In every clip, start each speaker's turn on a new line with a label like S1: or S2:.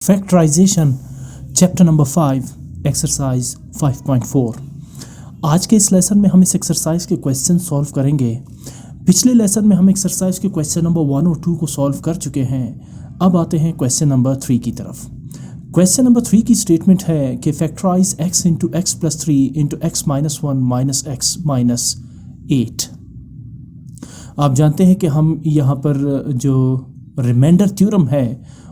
S1: Factorisation chapter number 5 exercise 5.4। आज के इस लेसन में हम इस एक्सरसाइज के क्वेश्चन सॉल्व करेंगे। पिछले लेसन में हम एक्सरसाइज के क्वेश्चन नंबर 1 और 2 को सॉल्व कर चुके हैं। अब आते हैं क्वेश्चन नंबर 3 की तरफ। क्वेश्चन नंबर 3 की स्टेटमेंट है कि factorise x into x plus 3 into x minus 1 minus x minus 8। आप जानते हैं कि हम यहाँ पर जो रिमाइंडर थ्योरम है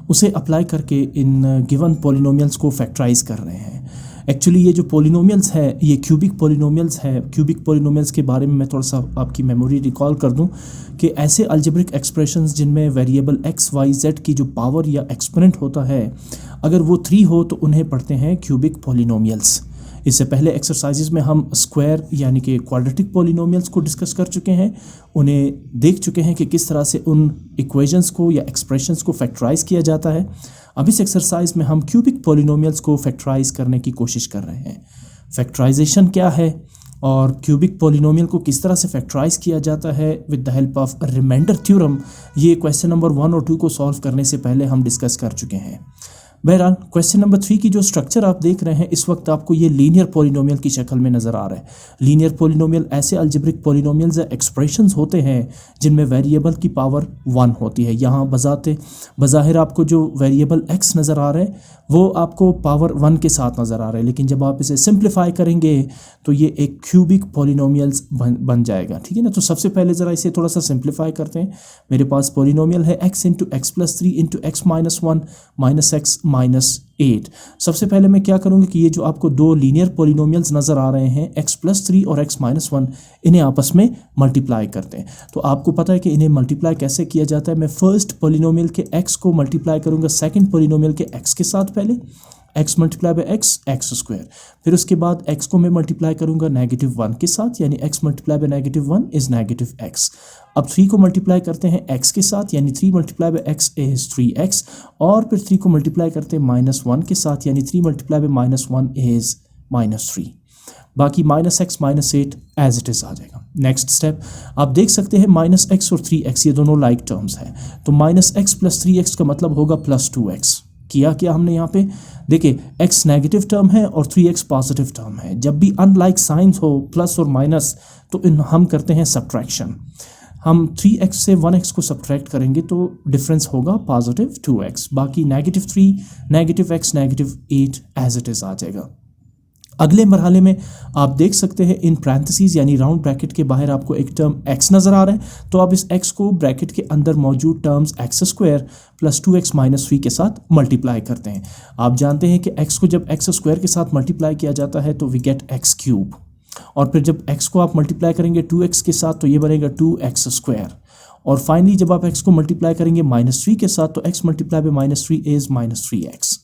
S1: उसे अप्लाई करके इन गिवन पॉलिनोमियल्स को फैक्टराइज कर रहे हैं। एक्चुअली ये जो पॉलिनोमियल्स है ये क्यूबिक पॉलिनोमियल्स है। क्यूबिक पॉलिनोमियल्स के बारे में मैं थोड़ा सा आपकी मेमोरी रिकॉल कर दूं कि ऐसे अलजेब्रिक एक्सप्रेशंस जिनमें वेरिएबल एक्स वाई जेड की जो पावर या एक्सपोनेंट होता है अगर वो 3 हो तो उन्हें पढ़ते हैं क्यूबिक पॉलिनोमियल्स। इससे पहले एक्सरसाइजेज में हम स्क्वायर यानी कि क्वाड्रेटिक पॉलिनोमियल्स को डिस्कस कर चुके हैं, उन्हें देख चुके हैं कि किस तरह से उन इक्वेशंस को या एक्सप्रेशंस को फैक्टराइज किया जाता है। अब इस एक्सरसाइज में हम क्यूबिक पॉलिनोमियल्स को फैक्टराइज करने की कोशिश कर रहे हैं। फैक्टराइजेशन क्या है और क्यूबिक पॉलिनोमियल को किस तरह से फैक्टराइज किया जाता है with the help of remainder theorem, ये क्वेश्चन नंबर 1 और 2 को सॉल्व करने से पहले हम डिस्कस कर चुके हैं। बहरहाल क्वेश्चन नंबर 3 की जो स्ट्रक्चर आप देख रहे हैं इस वक्त आपको ये लीनियर पॉलिनोमियल की शक्ल में नज़र आ रहा है। लीनियर पॉलिनोमियल ऐसे अलजेब्रिक पॉलिनोमियल्स या एक्सप्रेशंस होते हैं जिनमें वेरिएबल की पावर 1 होती है। यहाँ बज़ाहिर आपको जो वेरिएबल x नज़र आ रहा है वो आपको पावर 1 के साथ नज़र आ रहा है, लेकिन जब आप इसे सिंप्लीफाई करेंगे तो ये एक क्यूबिक पॉलिनोमियल्स बन जाएगा। ठीक है ना। तो सबसे पहले ज़रा इसे थोड़ा सा सिंप्लीफाई करते हैं। मेरे पास पॉलिनोमियल है x into x plus 3 into x minus 1 minus x minus 8। सबसे पहले मैं क्या करूँगा कि ये जो आपको दो लीनियर पॉलिनोमियल्स नज़र आ रहे हैं x प्लस 3 और x माइनस 1, इन्हें आपस में मल्टीप्लाई करते हैं। तो आपको पता है कि इन्हें मल्टीप्लाई कैसे किया जाता है। मैं फर्स्ट पॉलिनोमियल के x को मल्टीप्लाई करूँगा सेकंड पॉलिनोमियल के x के साथ। पहले x multiply by x square, फिर उसके बाद x को मैं मल्टीप्लाई करूँगा -1 के साथ, यानी x multiply bye -1 is -x। अब 3 को मल्टीप्लाई करते हैं x के साथ, यानी 3 multiply by x is 3x, और फिर 3 को मल्टीप्लाई करते हैं -1 के साथ, यानी 3 मल्टीप्लाई बाय -1 इज़ -3। बाकी -x -8 एज इट इज़ आ जाएगा। नेक्स्ट स्टेप आप देख सकते हैं -x और 3x ये दोनों लाइक टर्म्स हैं, तो -x प्लस 3x का मतलब होगा +2x। किया क्या हमने यहाँ पे, देखिए x नेगेटिव टर्म है और 3x पॉजिटिव टर्म है। जब भी अनलाइक साइंस हो प्लस और माइनस तो हम करते हैं सब्ट्रैक्शन। हम 3x से 1x को सब्ट्रैक्ट करेंगे तो डिफरेंस होगा +2x। बाकी -3 -x -8 एज इट इज़ आ जाएगा। अगले मरहले में आप देख सकते हैं इन पैरेंथेसिस यानी राउंड ब्रैकेट के बाहर आपको एक टर्म x नज़र आ रहा है, तो आप इस x को ब्रैकेट के अंदर मौजूद terms x square plus 2x minus 3 के साथ मल्टीप्लाई करते हैं। आप जानते हैं कि x को जब एक्स स्क्वायर के साथ मल्टीप्लाई किया जाता है तो वी गेट x क्यूब, और फिर जब x को आप मल्टीप्लाई करेंगे 2x के साथ तो ये बनेगा 2x स्क्वायर, और फाइनली जब आप x को मल्टीप्लाई करेंगे -3 के साथ तो x multiply bye -3 is -3x,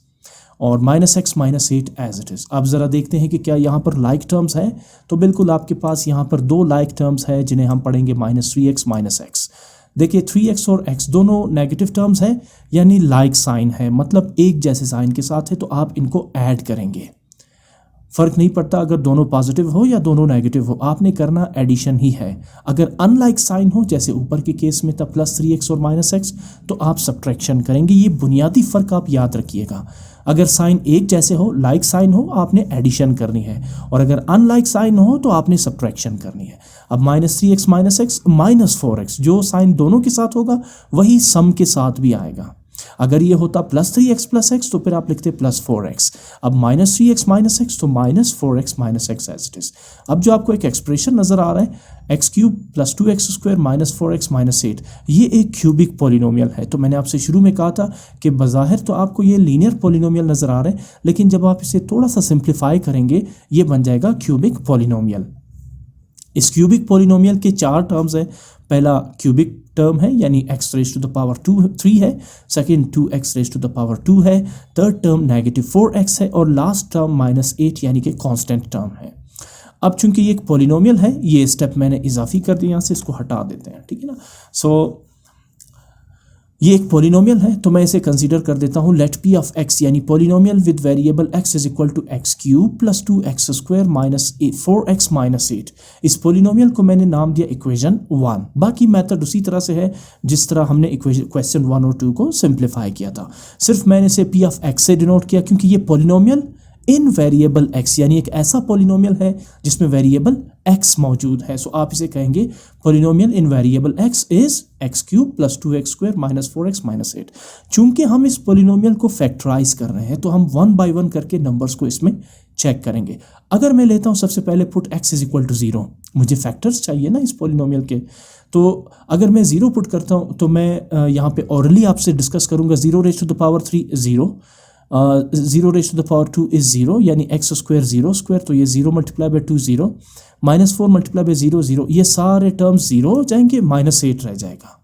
S1: और -x -8 एज इट इज़। अब ज़रा देखते हैं कि क्या यहाँ पर लाइक टर्म्स हैं, तो बिल्कुल आपके पास यहाँ पर 2 लाइक टर्म्स हैं जिन्हें हम पढ़ेंगे -3x -x। देखिए 3x और x दोनों नेगेटिव टर्म्स हैं, यानी लाइक साइन है, मतलब एक जैसे साइन के साथ है, तो आप इनको ऐड करेंगे। फ़र्क नहीं पड़ता अगर दोनों पॉजिटिव हो या दोनों नेगेटिव हो, आपने करना एडिशन ही है। अगर अनलाइक साइन हो जैसे ऊपर के केस में था +3x और -x, तो आप सब्ट्रैक्शन करेंगे। ये बुनियादी फ़र्क आप याद रखिएगा। अगर साइन एक जैसे हो, लाइक साइन हो, आपने एडिशन करनी है, और अगर अनलाइक साइन हो तो आपने सब्ट्रैक्शन करनी है। अब -3x -x -4x, जो साइन दोनों के साथ होगा वही सम के साथ भी आएगा। अगर ये होता +3x +x तो फिर आप लिखते +4x। अब -3x -x तो -4x -x as it is. अब जो आपको एक एक्सप्रेशन नज़र आ रहा है x³ + 2x² -4x -8, ये एक क्यूबिक पॉलिनोमियल है। तो मैंने आपसे शुरू में कहा था कि बज़ाहिर तो आपको ये लीनियर पॉलिनोमियल नज़र आ रहा है, लेकिन जब आप इसे थोड़ा सा सिंप्लीफाई करेंगे ये बन जाएगा क्यूबिक पॉलिनोमियल। इस क्यूबिक पॉलिनोमियल के 4 टर्म्स हैं। पहला क्यूबिक टर्म है यानी x raise to the power 3 है, second 2x raise to the power 2 है, थर्ड टर्म -4x है, और लास्ट टर्म -8 यानी कि कांस्टेंट टर्म है। अब चूंकि ये एक पॉलिनोमियल है, ये स्टेप मैंने इजाफी कर दिया, यहाँ से इसको हटा देते हैं। ठीक है ना। सो ये एक पॉलिनोमियल है तो मैं इसे कंसीडर कर देता हूँ लेट पी ऑफ एक्स, यानी polynomial with variable x is equal to x cube plus 2x square minus 4x minus 8। इस पॉलिनोमियल को मैंने नाम दिया इक्वेशन 1। बाकी मेथड उसी तरह से है जिस तरह हमने क्वेश्चन 1 और 2 को सिंप्लीफाई किया था, सिर्फ मैंने इसे पी ऑफ एक्स से डिनोट किया क्योंकि ये पॉलिनोमियल इन वेरिएबल एक्स, यानी एक ऐसा पॉलिनोमियल है जिसमें वेरिएबल एक्स मौजूद है। सो आप इसे कहेंगे polynomial in variable x is x cube plus 2x square minus 4x minus 8। चूंकि हम इस पॉलिनोमियल को फैक्टराइज कर रहे हैं तो हम 1 बाय 1 करके नंबर्स को इसमें चेक करेंगे। अगर मैं लेता हूं सबसे पहले put x is equal to 0, मुझे फैक्टर्स चाहिए ना इस पॉलिनोमियल के, तो अगर मैं 0 पुट करता हूं तो मैं यहाँ पे ऑरली आपसे डिस्कस करूंगा 0 raise to the power 3 0, 0 raise to the power 2 is 0, यानी x स्क्वायर 0 स्क्वायर, तो ये 0 multiply by 2 0, minus 4 multiply by 0 0, ये सारे टर्म्स 0 हो जाएंगे, माइनस 8 रह जाएगा।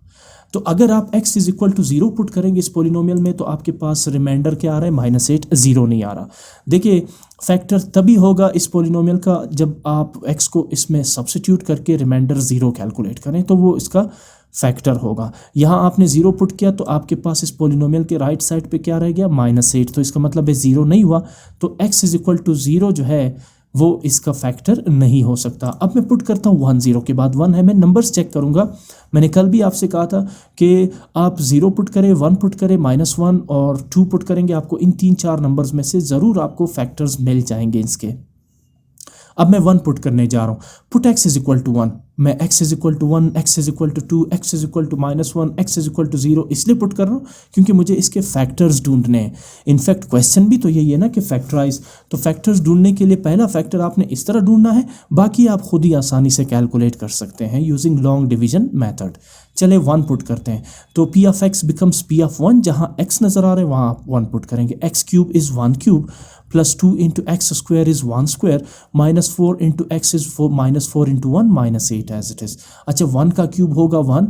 S1: तो अगर आप x is equal to 0 put करेंगे इस पॉलिनोमियल में तो आपके पास रिमाइंडर क्या आ रहा है, माइनस 8, 0 नहीं आ रहा। देखिए फैक्टर तभी होगा इस पॉलिनोमियल का जब आप x को इसमें सब्स्टिट्यूट करके रिमाइंडर 0 कैलकुलेट करें तो वो इसका फैक्टर होगा। यहाँ आपने 0 पुट किया तो आपके पास इस पॉलिनोमियल के राइट साइड पे क्या रह गया, माइनस 8, तो इसका मतलब है 0 नहीं हुआ, तो x इज इक्वल टू 0 जो है वो इसका फैक्टर नहीं हो सकता। अब मैं पुट करता हूँ 1, 0 के बाद 1 है, मैं नंबर्स चेक करूँगा। मैंने कल भी आपसे कहा था कि आप 0 पुट करें, 1 पुट करें, -1 और 2 पुट करेंगे, आपको इन 3-4 नंबर्स में से ज़रूर आपको फैक्टर्स मिल जाएंगे इसके। अब मैं 1 पुट करने जा रहा हूँ, put x is equal to 1, मैं x is equal to 1, x is equal to 2, x is equal to -1, x is equal to 0 इसलिए पुट कर रहा हूँ क्योंकि मुझे इसके फैक्टर्स ढूंढने हैं। इनफैक्ट क्वेश्चन भी तो यही है ना कि फैक्टराइज, तो फैक्टर्स ढूंढने के लिए पहला फैक्टर आपने इस तरह ढूंढना है, बाकी आप खुद ही आसानी से कैलकुलेट कर सकते हैं यूजिंग लॉन्ग डिवीजन मेथड। चले 1 पुट करते हैं तो p of x becomes p of 1, जहाँ x नज़र आ रहा है वहाँ आप 1 पुट करेंगे, x cube is 1 cube plus 2 into x square is 1 square minus 4 into x is 4 minus 4 into 1 minus 8 as it is. अच्छा 1 का क्यूब होगा 1,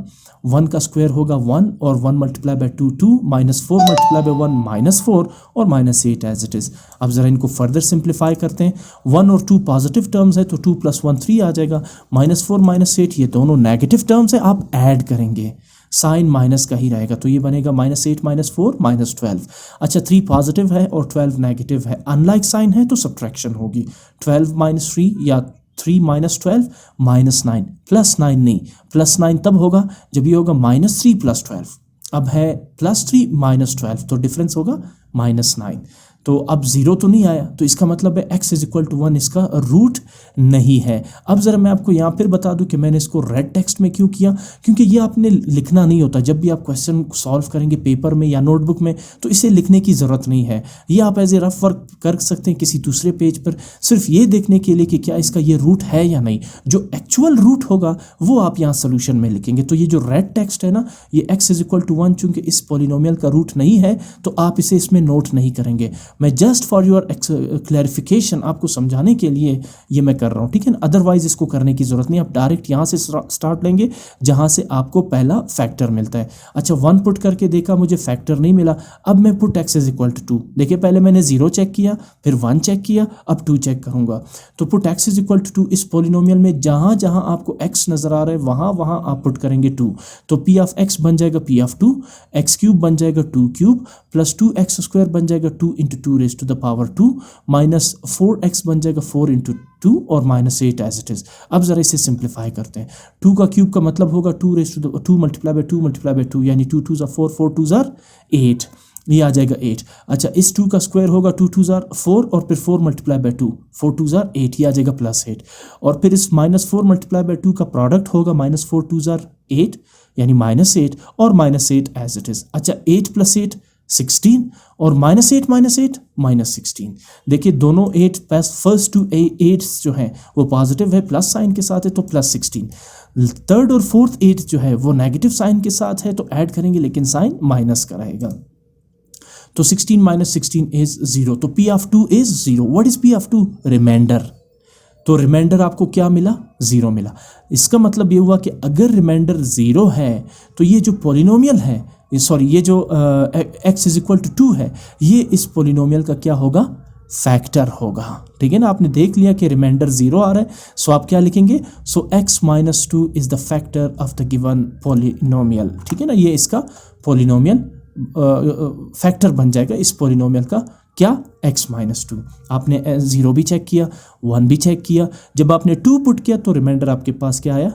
S1: 1 का स्क्वायर होगा 1 और 1 multiply by 2 2, minus 4 multiply bye 1 minus 4 और माइनस 8 एज इट इज़। अब ज़रा इनको फर्दर सिंप्लीफाई करते हैं, 1 और 2 पॉजिटिव टर्म्स है तो 2 + 1 3 आ जाएगा, माइनस 4 माइनस 8 ये दोनों नेगेटिव टर्म्स है, आप ऐड करेंगे साइन माइनस का ही रहेगा तो ये बनेगा -8 - 4 -12। अच्छा 3 पॉजिटिव है और 12 नेगेटिव है, अनलाइक साइन है तो सब्ट्रैक्शन होगी, 12 - 3 या 3 - 12 -9, +9 नहीं, +9 तब होगा जब ये होगा -3 + 12, अब है +3 - 12 तो डिफरेंस होगा -9। तो अब 0 तो नहीं आया तो इसका मतलब है x इज इक्वल टू 1 इसका रूट नहीं है। अब ज़रा मैं आपको यहाँ फिर बता दूँ कि मैंने इसको रेड टेक्स्ट में क्यों किया, क्योंकि ये आपने लिखना नहीं होता, जब भी आप क्वेश्चन सॉल्व करेंगे पेपर में या नोटबुक में तो इसे लिखने की ज़रूरत नहीं है, ये आप एज ए रफ वर्क कर सकते हैं किसी दूसरे पेज पर, सिर्फ ये देखने के लिए कि क्या इसका ये रूट है या नहीं। जो एक्चुअल रूट होगा वो आप यहाँ सोल्यूशन में लिखेंगे। तो ये जो रेड टेक्स्ट है ना, ये x इज इक्वल टू 1 चूँकि इस पॉलिनोमियल का रूट नहीं है तो आप इसे इसमें नोट नहीं करेंगे। मैं जस्ट फॉर योर क्लैरिफिकेशन आपको समझाने के लिए ये मैं कर रहा हूँ, ठीक है ना, अदरवाइज इसको करने की ज़रूरत नहीं, आप डायरेक्ट यहाँ से स्टार्ट लेंगे जहाँ से आपको पहला फैक्टर मिलता है। अच्छा 1 पुट करके देखा मुझे फैक्टर नहीं मिला, अब मैं put x is equal to 2, देखिए पहले मैंने 0 चेक किया, फिर 1 चेक किया, अब 2 चेक करूँगा। तो put x is equal to 2, इस पॉलिनोमियल में जहाँ जहाँ आपको x नज़र आ रहा है वहाँ वहाँ आप पुट करेंगे 2, तो p ऑफ x बन जाएगा p ऑफ 2, x क्यूब बन जाएगा 2 क्यूब प्लस 2x स्क्वायर बन जाएगा 2 into 2 raise to the power 2 minus 4x बन जाएगा 4 इंटू 2 और माइनस 8 एज इट इज़। अब ज़रा इसे सिंप्लीफाई करते हैं, 2 का क्यूब का मतलब होगा 2 raise to the 2 multiply by 2 multiply by 2 यानी 2 2 4 4 2 8, ये आ जाएगा 8। अच्छा इस 2 का स्क्वायर होगा 2 2 4 और फिर 4 मल्टीप्लाई बाय 2 4 2 8, ये आ जाएगा +8 और फिर इस -4 मल्टीप्लाई बाय 2 का प्रोडक्ट होगा -4 2 8 यानी -8 और -8 एज इट इज़। अच्छा 8 + 8 16 और -8 -16। देखिए दोनों 8 फर्स्ट 2 8 जो हैं वो पॉजिटिव है, प्लस साइन के साथ है तो +16। थर्ड और फोर्थ 8 जो है वो नेगेटिव साइन के साथ है तो ऐड करेंगे लेकिन साइन माइनस का रहेगा, तो 16 - 16 इज 0, तो p of 2 is 0। What is p of 2? Remainder. तो रिमाइंडर आपको क्या मिला? 0 मिला। इसका मतलब ये हुआ कि अगर रिमाइंडर 0 है तो ये जो पॉलिनोमियल है, ये जो x इज इक्वल टू 2 है, ये इस पॉलिनोमियल का क्या होगा? फैक्टर होगा। ठीक है ना, आपने देख लिया कि रिमाइंडर 0 आ रहा है, सो आप क्या लिखेंगे, सो x minus 2 is the factor of the given polynomial. ठीक है ना, ये इसका पॉलिनोमियल फैक्टर बन जाएगा इस पॉलिनोमियल का, क्या, x माइनस 2। आपने 0 भी चेक किया, 1 भी चेक किया, जब आपने 2 पुट किया तो रिमाइंडर आपके पास क्या आया,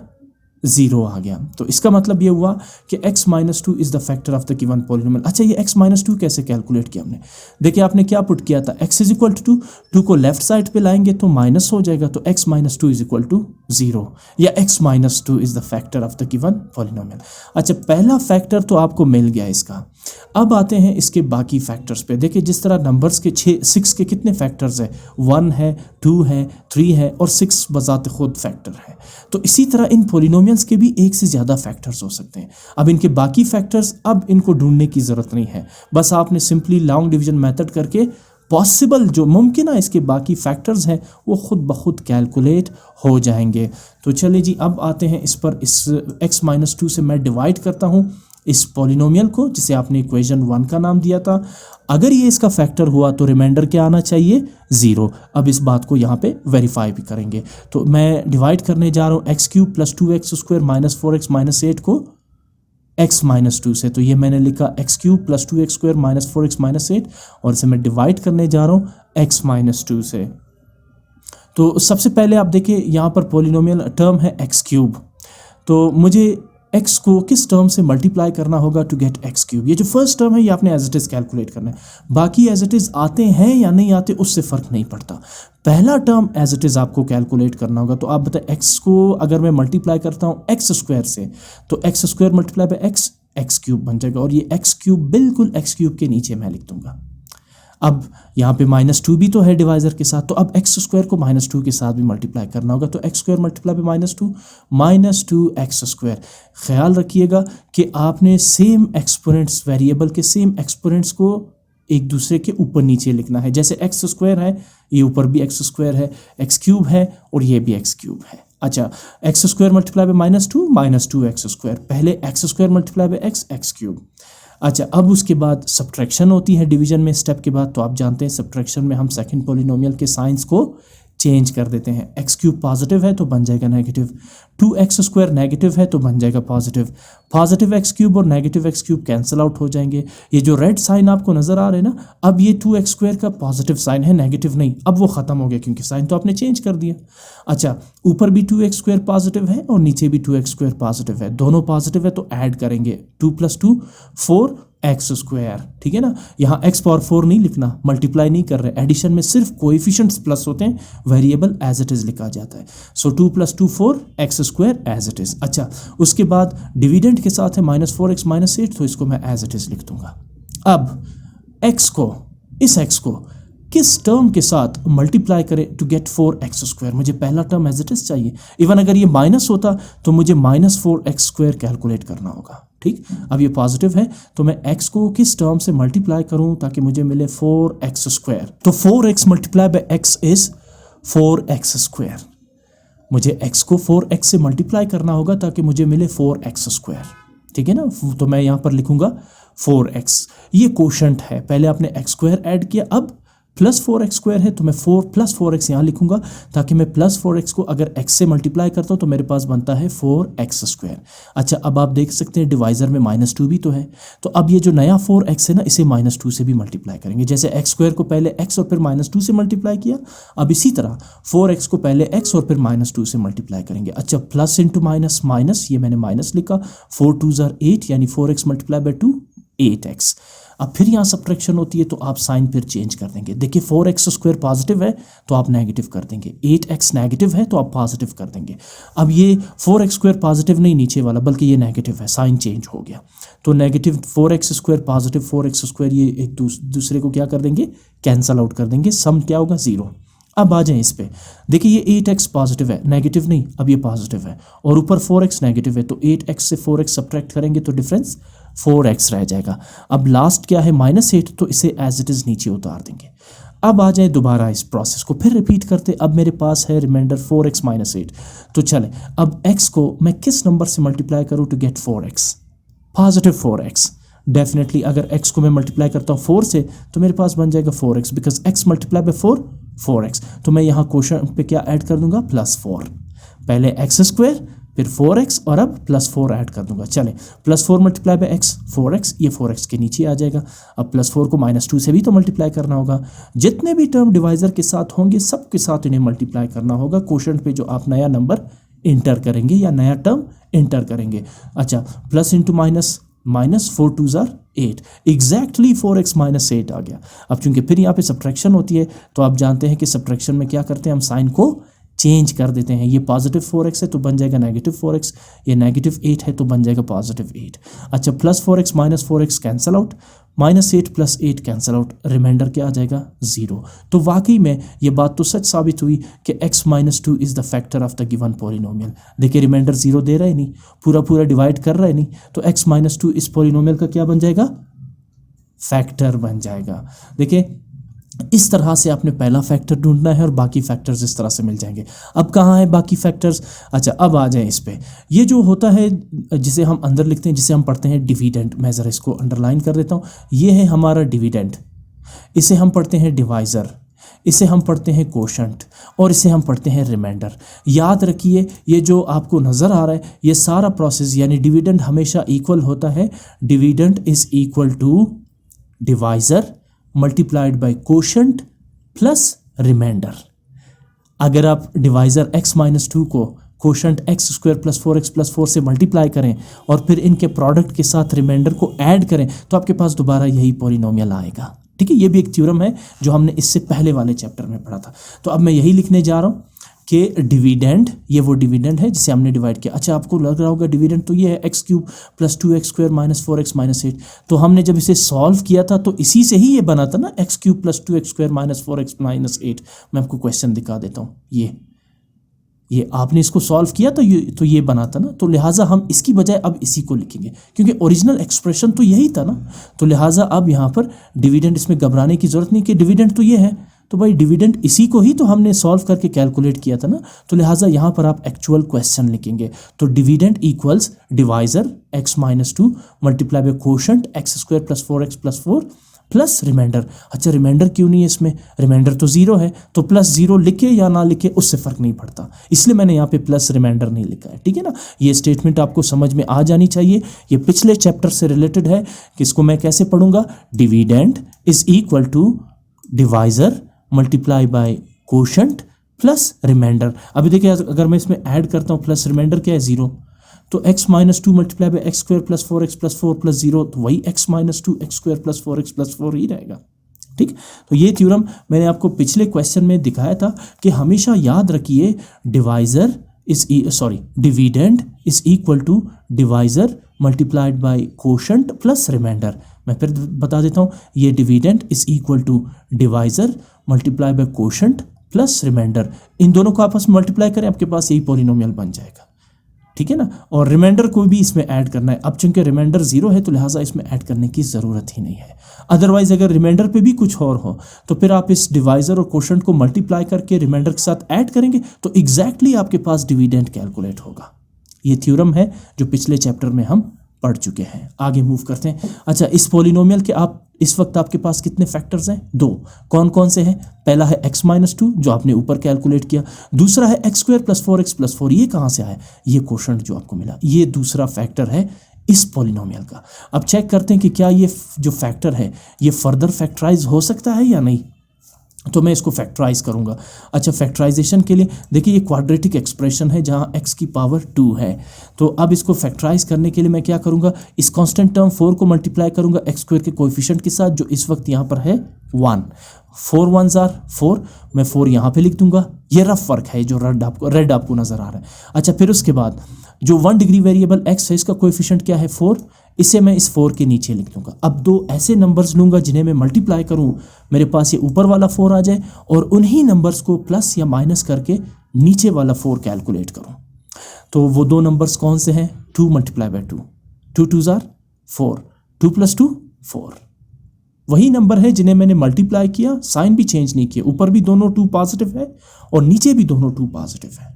S1: 0 आ गया। तो इसका मतलब ये हुआ कि x minus 2 is the factor of the given polynomial. अच्छा, ये x माइनस 2 कैसे कैलकुलेट किया हमने, देखिए आपने क्या पुट किया था, x इज इक्वल टू 2 को लेफ्ट साइड पे लाएंगे तो माइनस हो जाएगा, तो x minus 2 is equal to 0, या x minus 2 is the factor of the given polynomial. अच्छा, पहला फैक्टर तो आपको मिल गया इसका। अब आते हैं इसके बाकी फैक्टर्स पे। देखिए जिस तरह नंबर्स के 6 के कितने फैक्टर्स है, 1 है, 2 है, 3 है और 6 बजाते खुद फैक्टर है। तो इसी तरह इन पॉलिनोमियल्स के भी एक से ज़्यादा फैक्टर्स हो सकते हैं। अब इनके बाकी फैक्टर्स, अब इनको ढूंढने की ज़रूरत नहीं है, बस आपने सिंपली लॉन्ग डिवीजन मेथड करके पॉसिबल जो मुमकिन है इसके बाकी फैक्टर्स हैं वो खुद ब खुद कैलकुलेट हो जाएंगे। तो चलिए जी, अब आते हैं इस पर। इस x माइनस 2 से मैं डिवाइड करता हूँ इस पॉलिनोमियल को, जिसे आपने इक्वेशन 1 का नाम दिया था। अगर ये इसका फैक्टर हुआ तो रिमाइंडर क्या आना चाहिए, 0। अब इस बात को यहाँ पे वेरीफाई भी करेंगे। तो मैं डिवाइड करने जा रहा हूँ x cube plus 2x square minus 4x minus 8 को x माइनस 2 से। तो ये मैंने लिखा x cube plus 2x square minus 4x minus 8, और इसे मैं डिवाइड करने जा रहा हूँ x माइनस 2 से। तो सबसे पहले आप देखिए यहाँ पर पॉलिनोमियल टर्म है एक्स क्यूब, तो मुझे x को किस टर्म से मल्टीप्लाई करना होगा टू गेट एक्स क्यूब। ये जो फर्स्ट टर्म है ये आपने एज इट इज़ कैलकुलेट करना है, बाकी एज इट इज़ आते हैं या नहीं आते उससे फ़र्क नहीं पड़ता। पहला टर्म एज इट इज़ आपको कैलकुलेट करना होगा। तो आप बताएं, x को अगर मैं मल्टीप्लाई करता हूँ एक्स स्क्वायर से, तो X square multiply by X, X cube बन जाएगा, और ये एक्स क्यूब बिल्कुल एक्स क्यूब के नीचे मैं लिख दूंगा। अब यहाँ पे -2 भी तो है डिवाइजर के साथ, तो अब एक्स स्क्वायर को -2 के साथ भी मल्टीप्लाई करना होगा। तो X square multiply by -2 X square. ख्याल रखिएगा कि आपने सेम एक्सपोनेंट्स, वेरिएबल के सेम एक्सपोनेंट्स को एक दूसरे के ऊपर नीचे लिखना है। जैसे एक्स स्क्वायर है, ये ऊपर भी एक्स स्क्वायर है, एक्स क्यूब है और ये भी एक्स क्यूब है। अच्छा, X square multiply by -2 X square, पहले X square multiply by X, X cube. अच्छा, अब उसके बाद सब्ट्रैक्शन होती है डिवीजन में स्टेप के बाद। तो आप जानते हैं सब्ट्रैक्शन में हम सेकंड पॉलिनोमियल के साइंस को चेंज कर देते हैं। एक्स क्यूब पॉजिटिव है तो बन जाएगा नेगेटिव, 2x स्क्वायर नेगेटिव है तो बन जाएगा पॉजिटिव। पॉजिटिव एक्स क्यूब और negative x cube cancel out हो जाएंगे। ये जो रेड साइन आपको नजर आ रहा है ना, अब ये 2x स्क्वायर का पॉजिटिव साइन है, नेगेटिव नहीं। अब वो खत्म हो गया क्योंकि साइन तो आपने चेंज कर दिया। अच्छा, ऊपर भी 2x स्क्वायर पॉजिटिव है और नीचे भी 2x स्क्वायर पॉजिटिव है, दोनों पॉजिटिव है तो ऐड करेंगे 2 + 2 4 एक्स स्क्वायर। ठीक है ना, यहाँ x पावर 4 नहीं लिखना, मल्टीप्लाई नहीं कर रहे, एडिशन में सिर्फ कोएफिशिएंट्स प्लस होते हैं, वेरिएबल एज इट इज़ लिखा जाता है। So 2 + 2 4 x square as it is. अच्छा, उसके बाद डिविडेंड के साथ है -4x - 8, तो इसको मैं एज इट इज़ लिख दूंगा। अब x को, इस x को किस टर्म के साथ मल्टीप्लाई करें टू गेट 4x स्क्वायर। मुझे पहला टर्म एज इट इज़ चाहिए, इवन अगर ये माइनस होता तो मुझे -4x स्क्वायर कैलकुलेट करना होगा। ठीक, अब ये पॉजिटिव है तो मैं x को किस टर्म से मल्टीप्लाई करूं ताकि मुझे मिले 4x स्क्वायर। तो 4x multiply by x is 4x square. मुझे x को 4x से मल्टीप्लाई करना होगा ताकि मुझे मिले 4x स्क्वायर। ठीक है ना, तो मैं यहाँ पर लिखूंगा 4x। ये कोशंट है, पहले आपने x स्क्वायर ऐड किया, अब +4x स्क्वायर है तो मैं 4 + 4x यहाँ लिखूंगा ताकि मैं +4x को अगर x से मल्टीप्लाई करता हूँ तो मेरे पास बनता है 4x स्क्वायर। अच्छा, अब आप देख सकते हैं डिवाइजर में -2 भी तो है, तो अब ये जो नया 4x है ना, इसे -2 से भी मल्टीप्लाई करेंगे। जैसे x स्क्वायर को पहले x और फिर -2 से मल्टीप्लाई किया, अब इसी तरह 4x को पहले x और फिर -2 से मल्टीप्लाई करेंगे। अच्छा, प्लस इंटू माइनस माइनस, ये मैंने माइनस लिखा, 4 2 = 8 यानी 4x मल्टीप्लाई बाय 2 8x। अब फिर यहाँ सब्ट्रैक्शन होती है तो आप साइन फिर चेंज कर देंगे। देखिए 4x स्क्वायर पॉजिटिव है तो आप नेगेटिव कर देंगे, 8x नेगेटिव है तो आप पॉजिटिव कर देंगे। अब ये 4x स्क्वायर पॉजिटिव नहीं नीचे वाला, बल्कि ये नेगेटिव है, साइन चेंज हो गया। तो negative 4x square positive 4x square, ये एक दूसरे को क्या कर देंगे, कैंसल आउट कर देंगे, सम क्या होगा 0। अब आ जाएं इस पे, देखिए ये 8x पॉजिटिव है, नेगेटिव नहीं, अब ये पॉजिटिव है, और ऊपर 4x नेगेटिव है, तो 8x से 4x सब्ट्रैक्ट करेंगे तो डिफरेंस 4x रह जाएगा। अब लास्ट क्या है -8, तो इसे एज इट इज़ नीचे उतार देंगे। अब आ जाए दोबारा इस प्रोसेस को फिर रिपीट करते। अब मेरे पास है रिमाइंडर 4x - 8, तो चले अब x को मैं किस नंबर से मल्टीप्लाई करूँ to get 4x, positive 4x। Definitely अगर x को मैं मल्टीप्लाई करता हूँ 4 से तो मेरे पास बन जाएगा 4x, because x multiply bye 4x। तो मैं यहाँ क्वोशंट पे क्या ऐड कर दूंगा, +4। पहले x स्क्वायर, फिर 4x और अब +4 ऐड कर दूंगा। चले, +4 मल्टीप्लाई बाय x 4x, ये 4x के नीचे आ जाएगा। अब +4 को -2 से भी तो मल्टीप्लाई करना होगा। जितने भी टर्म डिवाइजर के साथ होंगे सबके साथ इन्हें मल्टीप्लाई करना होगा क्वोशंट पे जो आप नया नंबर इंटर करेंगे या नया टर्म इंटर करेंगे। अच्छा, प्लस इंटू माइनस, -4 2 ज़ार 8, एग्जैक्टली 4x -8 आ गया। अब चूंकि फिर यहाँ पे सब्ट्रैक्शन होती है तो आप जानते हैं कि सब्ट्रैक्शन में क्या करते हैं, हम साइन को चेंज कर देते हैं। ये +4x है तो बन जाएगा -4x, ये -8 है तो बन जाएगा +8। अच्छा, +4x -4x cancel out, -8 + 8 cancel out, remainder क्या आ जाएगा, 0। तो वाकई में ये बात तो सच साबित हुई कि x -2 is the factor of the given polynomial. देखिए रिमाइंडर 0 दे रहा है नहीं, पूरा डिवाइड कर रहा है नहीं, तो x -2 इस पॉलिनोमियल का क्या बन जाएगा, फैक्टर बन जाएगा। देखिए इस तरह से आपने पहला फैक्टर ढूंढना है और बाकी फैक्टर्स इस तरह से मिल जाएंगे। अब कहाँ है बाकी फैक्टर्स, अच्छा अब आ जाए इस पे। ये जो होता है जिसे हम अंदर लिखते हैं, जिसे हम पढ़ते हैं डिविडेंड, मैं ज़रा इसको अंडरलाइन कर देता हूँ, ये है हमारा डिविडेंड। इसे हम पढ़ते हैं डिवाइज़र, इसे हम पढ़ते हैं क्वोशंट और इसे हम पढ़ते हैं रिमाइंडर। याद रखिए ये जो आपको नज़र आ रहा है ये सारा प्रोसेस, यानी डिविडेंड हमेशा इक्वल होता है, dividend is equal to divisor multiplied by quotient plus remainder. अगर आप डिवाइजर x -2 को क्वोशंट x² + 4x + 4 से मल्टीप्लाई करें और फिर इनके प्रोडक्ट के साथ रिमाइंडर को ऐड करें तो आपके पास दोबारा यही पॉलिनोमियल आएगा। ठीक है, ये भी एक थ्योरम है जो हमने इससे पहले वाले चैप्टर में पढ़ा था। तो अब मैं यही लिखने जा रहा हूँ कि डिविडेंड, ये वो डिविडेंड है जिसे हमने डिवाइड किया। अच्छा, आपको लग रहा होगा डिविडेंड तो ये है x³ + 2x² - 4x - 8। तो हमने जब इसे सॉल्व किया था तो इसी से ही ये बना था ना, x³ + 2x² - 4x - 8। मैं आपको क्वेश्चन दिखा देता हूँ, ये आपने इसको सॉल्व किया तो ये बना था ना, तो लिहाजा हम इसकी बजाय अब इसी को लिखेंगे क्योंकि ओरिजिनल एक्सप्रेशन तो यही था ना। तो लिहाजा अब यहाँ पर डिविडेंड, इसमें घबराने की जरूरत नहीं कि डिविडेंड तो ये है, तो भाई डिविडेंड इसी को ही तो हमने सॉल्व करके कैलकुलेट किया था ना। तो लिहाजा यहाँ पर आप एक्चुअल क्वेश्चन लिखेंगे। तो dividend equals divisor x -2 multiply by quotient x² + 4x + 4 plus remainder. अच्छा, रिमाइंडर क्यों नहीं है इसमें, रिमाइंडर तो 0 है, तो +0 लिखे या ना लिखे उससे फ़र्क नहीं पड़ता, इसलिए मैंने यहाँ पे प्लस रिमाइंडर नहीं लिखा है। ठीक है ना, ये स्टेटमेंट आपको समझ में आ जानी चाहिए। ये पिछले चैप्टर से रिलेटेड है कि इसको मैं कैसे पढ़ूंगा, dividend is equal to divisor multiply by quotient plus remainder. अभी देखिए अगर मैं इसमें ऐड करता हूँ प्लस रिमाइंडर क्या है, 0, तो x -2 multiply bye x² + 4x + 4 + 0, तो वही x -2 x² + 4x + 4 ही रहेगा। ठीक, तो ये थ्योरम मैंने आपको पिछले क्वेश्चन में दिखाया था कि हमेशा याद रखिए dividend is equal to divisor multiplied by quotient plus remainder. मैं फिर बता देता हूँ, ये dividend is equal to divisor multiply by quotient plus remainder. इन दोनों को आपस में मल्टीप्लाई करें, आपके पास यही पॉलिनोमियल बन जाएगा। ठीक है ना, और रिमाइंडर को भी इसमें ऐड करना है। अब चूंकि रिमाइंडर 0 है तो लिहाजा इसमें ऐड करने की ज़रूरत ही नहीं है। अदरवाइज अगर रिमाइंडर पे भी कुछ और हो तो फिर आप इस डिवाइजर और क्वोशंट को मल्टीप्लाई करके रिमाइंडर के साथ ऐड करेंगे तो एग्जैक्टली आपके पास डिविडेंड कैलकुलेट होगा। ये थ्योरम है जो पिछले चैप्टर में हम पढ़ चुके हैं। आगे मूव करते हैं। अच्छा, इस पॉलिनोमियल के आप इस वक्त आपके पास कितने फैक्टर्स हैं, 2। कौन कौन से हैं, पहला है x -2 जो आपने ऊपर कैलकुलेट किया, दूसरा है x² + 4x + 4। ये कहाँ से आया, ये क्वोशंट जो आपको मिला, ये दूसरा फैक्टर है इस पॉलिनोमियल का। अब चेक करते हैं कि क्या ये जो फैक्टर है ये फर्दर फैक्टराइज हो सकता है या नहीं। तो मैं इसको फैक्टराइज करूंगा। अच्छा, फैक्टराइजेशन के लिए देखिए ये क्वाड्रेटिक एक्सप्रेशन है जहां x की पावर 2 है। तो अब इसको फैक्टराइज करने के लिए मैं क्या करूंगा, इस कांस्टेंट टर्म 4 को मल्टीप्लाई करूंगा x² के कोएफिशिएंट के साथ जो इस वक्त यहाँ पर है 1। 4 1s are 4, मैं 4 यहाँ पे लिख दूंगा। ये रफ वर्क है जो रेड आपको नजर आ रहा है। अच्छा, फिर उसके बाद जो 1 डिग्री वेरिएबल x है इसका कोएफिशिएंट क्या है 4, इसे मैं इस 4 के नीचे लिख दूंगा। अब 2 ऐसे नंबर्स लूंगा जिन्हें मैं मल्टीप्लाई करूं, मेरे पास ये ऊपर वाला 4 आ जाए और उन्हीं नंबर्स को प्लस या माइनस करके नीचे वाला 4 कैलकुलेट करूं। तो वो 2 नंबर्स कौन से हैं, 2 × 2, 2 2s are 4, 2 + 2 4। वही नंबर है जिन्हें मैंने मल्टीप्लाई किया, साइन भी चेंज नहीं किया, ऊपर भी दोनों 2 पॉजिटिव है और नीचे भी दोनों 2 पॉजिटिव है।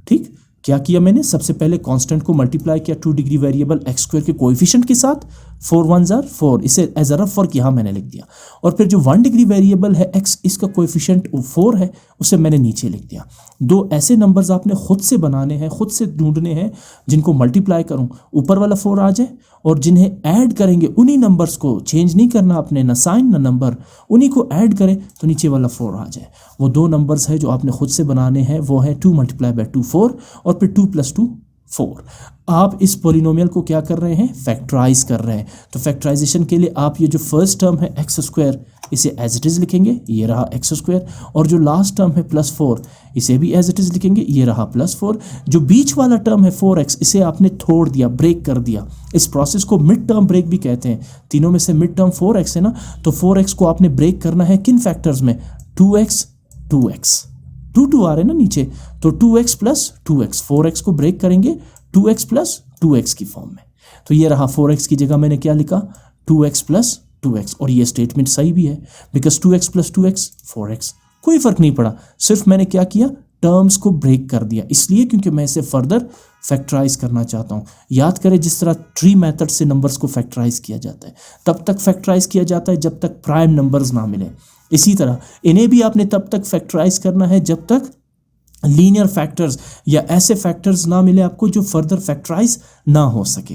S1: ठीक, क्या किया मैंने, सबसे पहले कांस्टेंट को मल्टीप्लाई किया 2 डिग्री वेरिएबल एक्स स्क्वायर के कोएफिशिएंट के साथ, 4 1 आर 4, इसे एज अ रफ वर्क यहाँ मैंने लिख दिया। और फिर जो 1 डिग्री वेरिएबल है एक्स, इसका कोएफिशिएंट 4 है, उसे मैंने नीचे लिख दिया। दो ऐसे नंबर्स आपने खुद से बनाने हैं, खुद से ढूंढने हैं, जिनको मल्टीप्लाई करूँ ऊपर वाला 4 आ जाए, और जिन्हें ऐड करेंगे उन्हीं नंबर्स को चेंज नहीं करना आपने, ना साइन ना नंबर, उन्हीं को ऐड करें तो नीचे वाला 4 आ जाए। वो दो नंबर्स है जो आपने खुद से बनाने हैं, वो है 2 × 2 4 और फिर 2 + 2 4। आप इस पोलिनोमियल को क्या कर रहे हैं, फैक्टराइज कर रहे हैं। तो फैक्टराइजेशन के लिए आप ये जो फर्स्ट टर्म है एक्स स्क्वायर, इसे एज इट इज़ लिखेंगे, ये रहा एक्स स्क्वायर, और जो लास्ट टर्म है +4, इसे भी एज इट इज़ लिखेंगे, ये रहा +4। जो बीच वाला टर्म है 4x, इसे आपने तोड़ दिया, ब्रेक कर दिया। इस प्रोसेस को मिड टर्म ब्रेक भी कहते हैं। तीनों में से मिड टर्म 4x है ना, तो 4x को आपने ब्रेक करना है किन फैक्टर्स में, 2x 2x, 2 आ रहे हैं ना नीचे, तो 2x + 2x, 4x को ब्रेक करेंगे 2x + 2x की फॉर्म में। तो ये रहा 4x की जगह मैंने क्या लिखा, 2x + 2x, और ये स्टेटमेंट सही भी है, बिकॉज 2x + 2x 4x, कोई फर्क नहीं पड़ा, सिर्फ मैंने क्या किया, टर्म्स को ब्रेक कर दिया, इसलिए क्योंकि मैं इसे फर्दर फैक्टराइज करना चाहता हूँ। याद करें जिस तरह ट्री मेथड से नंबर्स को फैक्टराइज किया जाता है, तब तक फैक्टराइज किया जाता है जब तक प्राइम नंबर्स ना मिले। इसी तरह इन्हें भी आपने तब तक फैक्टराइज करना है जब तक लीनियर फैक्टर्स या ऐसे फैक्टर्स ना मिले आपको जो फर्दर फैक्टराइज ना हो सके।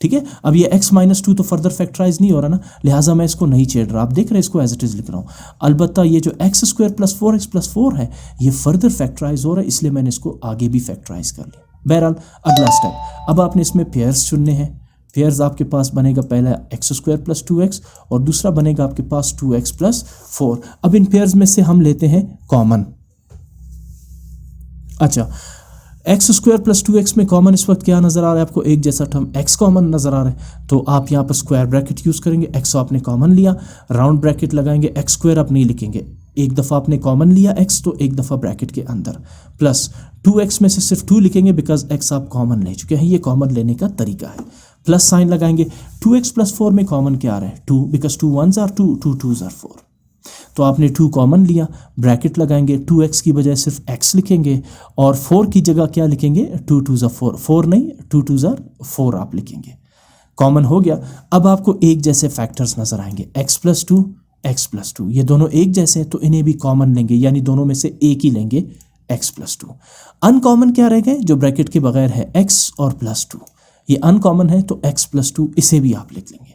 S1: ठीक है, अब ये x - 2 तो फर्दर फैक्टराइज नहीं हो रहा ना, लिहाजा मैं इसको नहीं छेड़ रहा। आप देख रहे हैं इसको एज इट इज लिख रहा हूँ। अलबत्ता ये जो x² + 4x + 4 है, ये फर्दर फैक्टराइज हो रहा है, इसलिए मैंने इसको आगे भी फैक्टराइज कर लिया। बहरहाल अगला स्टेप, अब आपने इसमें पेयर्स चुनने हैं। पेयर्स आपके पास बनेगा पहला x² + 2x और दूसरा बनेगा आपके पास 2x + 4। अब इन पेयर्स में से हम लेते हैं कॉमन। अच्छा, x² + 2x में कॉमन इस वक्त क्या नज़र आ रहा है आपको, एक जैसा टर्म x कॉमन नज़र आ रहा है, तो आप यहाँ पर स्क्वायर ब्रैकेट यूज़ करेंगे। x आपने कॉमन लिया, राउंड ब्रैकेट लगाएंगे, x² आप नहीं लिखेंगे, एक दफ़ा आपने कॉमन लिया x, तो एक दफ़ा ब्रैकेट के अंदर, प्लस 2x में से सिर्फ 2 लिखेंगे बिकॉज x आप कॉमन ले चुके हैं, ये कॉमन लेने का तरीका है। प्लस साइन लगाएंगे, 2x + 4 में कॉमन क्या आ रहा है, 2, because 2 1s are 2, 2 2s are 4, तो आपने 2 कॉमन लिया, ब्रैकेट लगाएंगे, 2x की बजाय सिर्फ x लिखेंगे और 4 की जगह क्या लिखेंगे, 2 2s आर 4, 4 नहीं 2 2s आर 4 आप लिखेंगे। कॉमन हो गया। अब आपको एक जैसे फैक्टर्स नजर आएंगे, x + 2 x + 2, ये दोनों एक जैसे हैं तो इन्हें भी कॉमन लेंगे, यानी दोनों में से एक ही लेंगे, x + 2। अनकॉमन क्या रह गए, जो ब्रैकेट के बगैर है, x और +2, ये अनकॉमन है तो x + 2, इसे भी आप लिख लेंगे।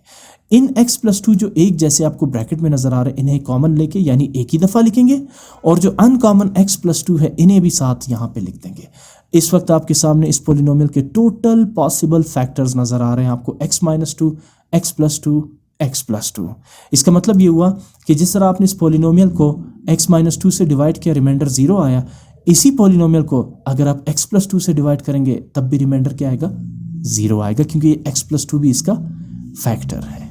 S1: इन x + 2 जो एक जैसे आपको ब्रैकेट में नजर आ रहे हैं, इन्हें कॉमन लेके यानी एक ही दफा लिखेंगे, और जो अनकॉमन x + 2 है इन्हें भी साथ यहाँ पे लिख देंगे। इस वक्त आपके सामने इस पोलिनोमियल के टोटल पॉसिबल फैक्टर्स नजर आ रहे हैं आपको, x - 2 x + 2 x + 2। इसका मतलब ये हुआ कि जिस तरह आपने इस पोलिनोमियल को x - 2 से डिवाइड किया, रिमाइंडर 0 आया, इसी पोलिनोमियल को अगर आप x + 2 से डिवाइड करेंगे तब भी रिमाइंडर क्या आएगा, 0 आएगा, क्योंकि ये x + 2 भी इसका फैक्टर है।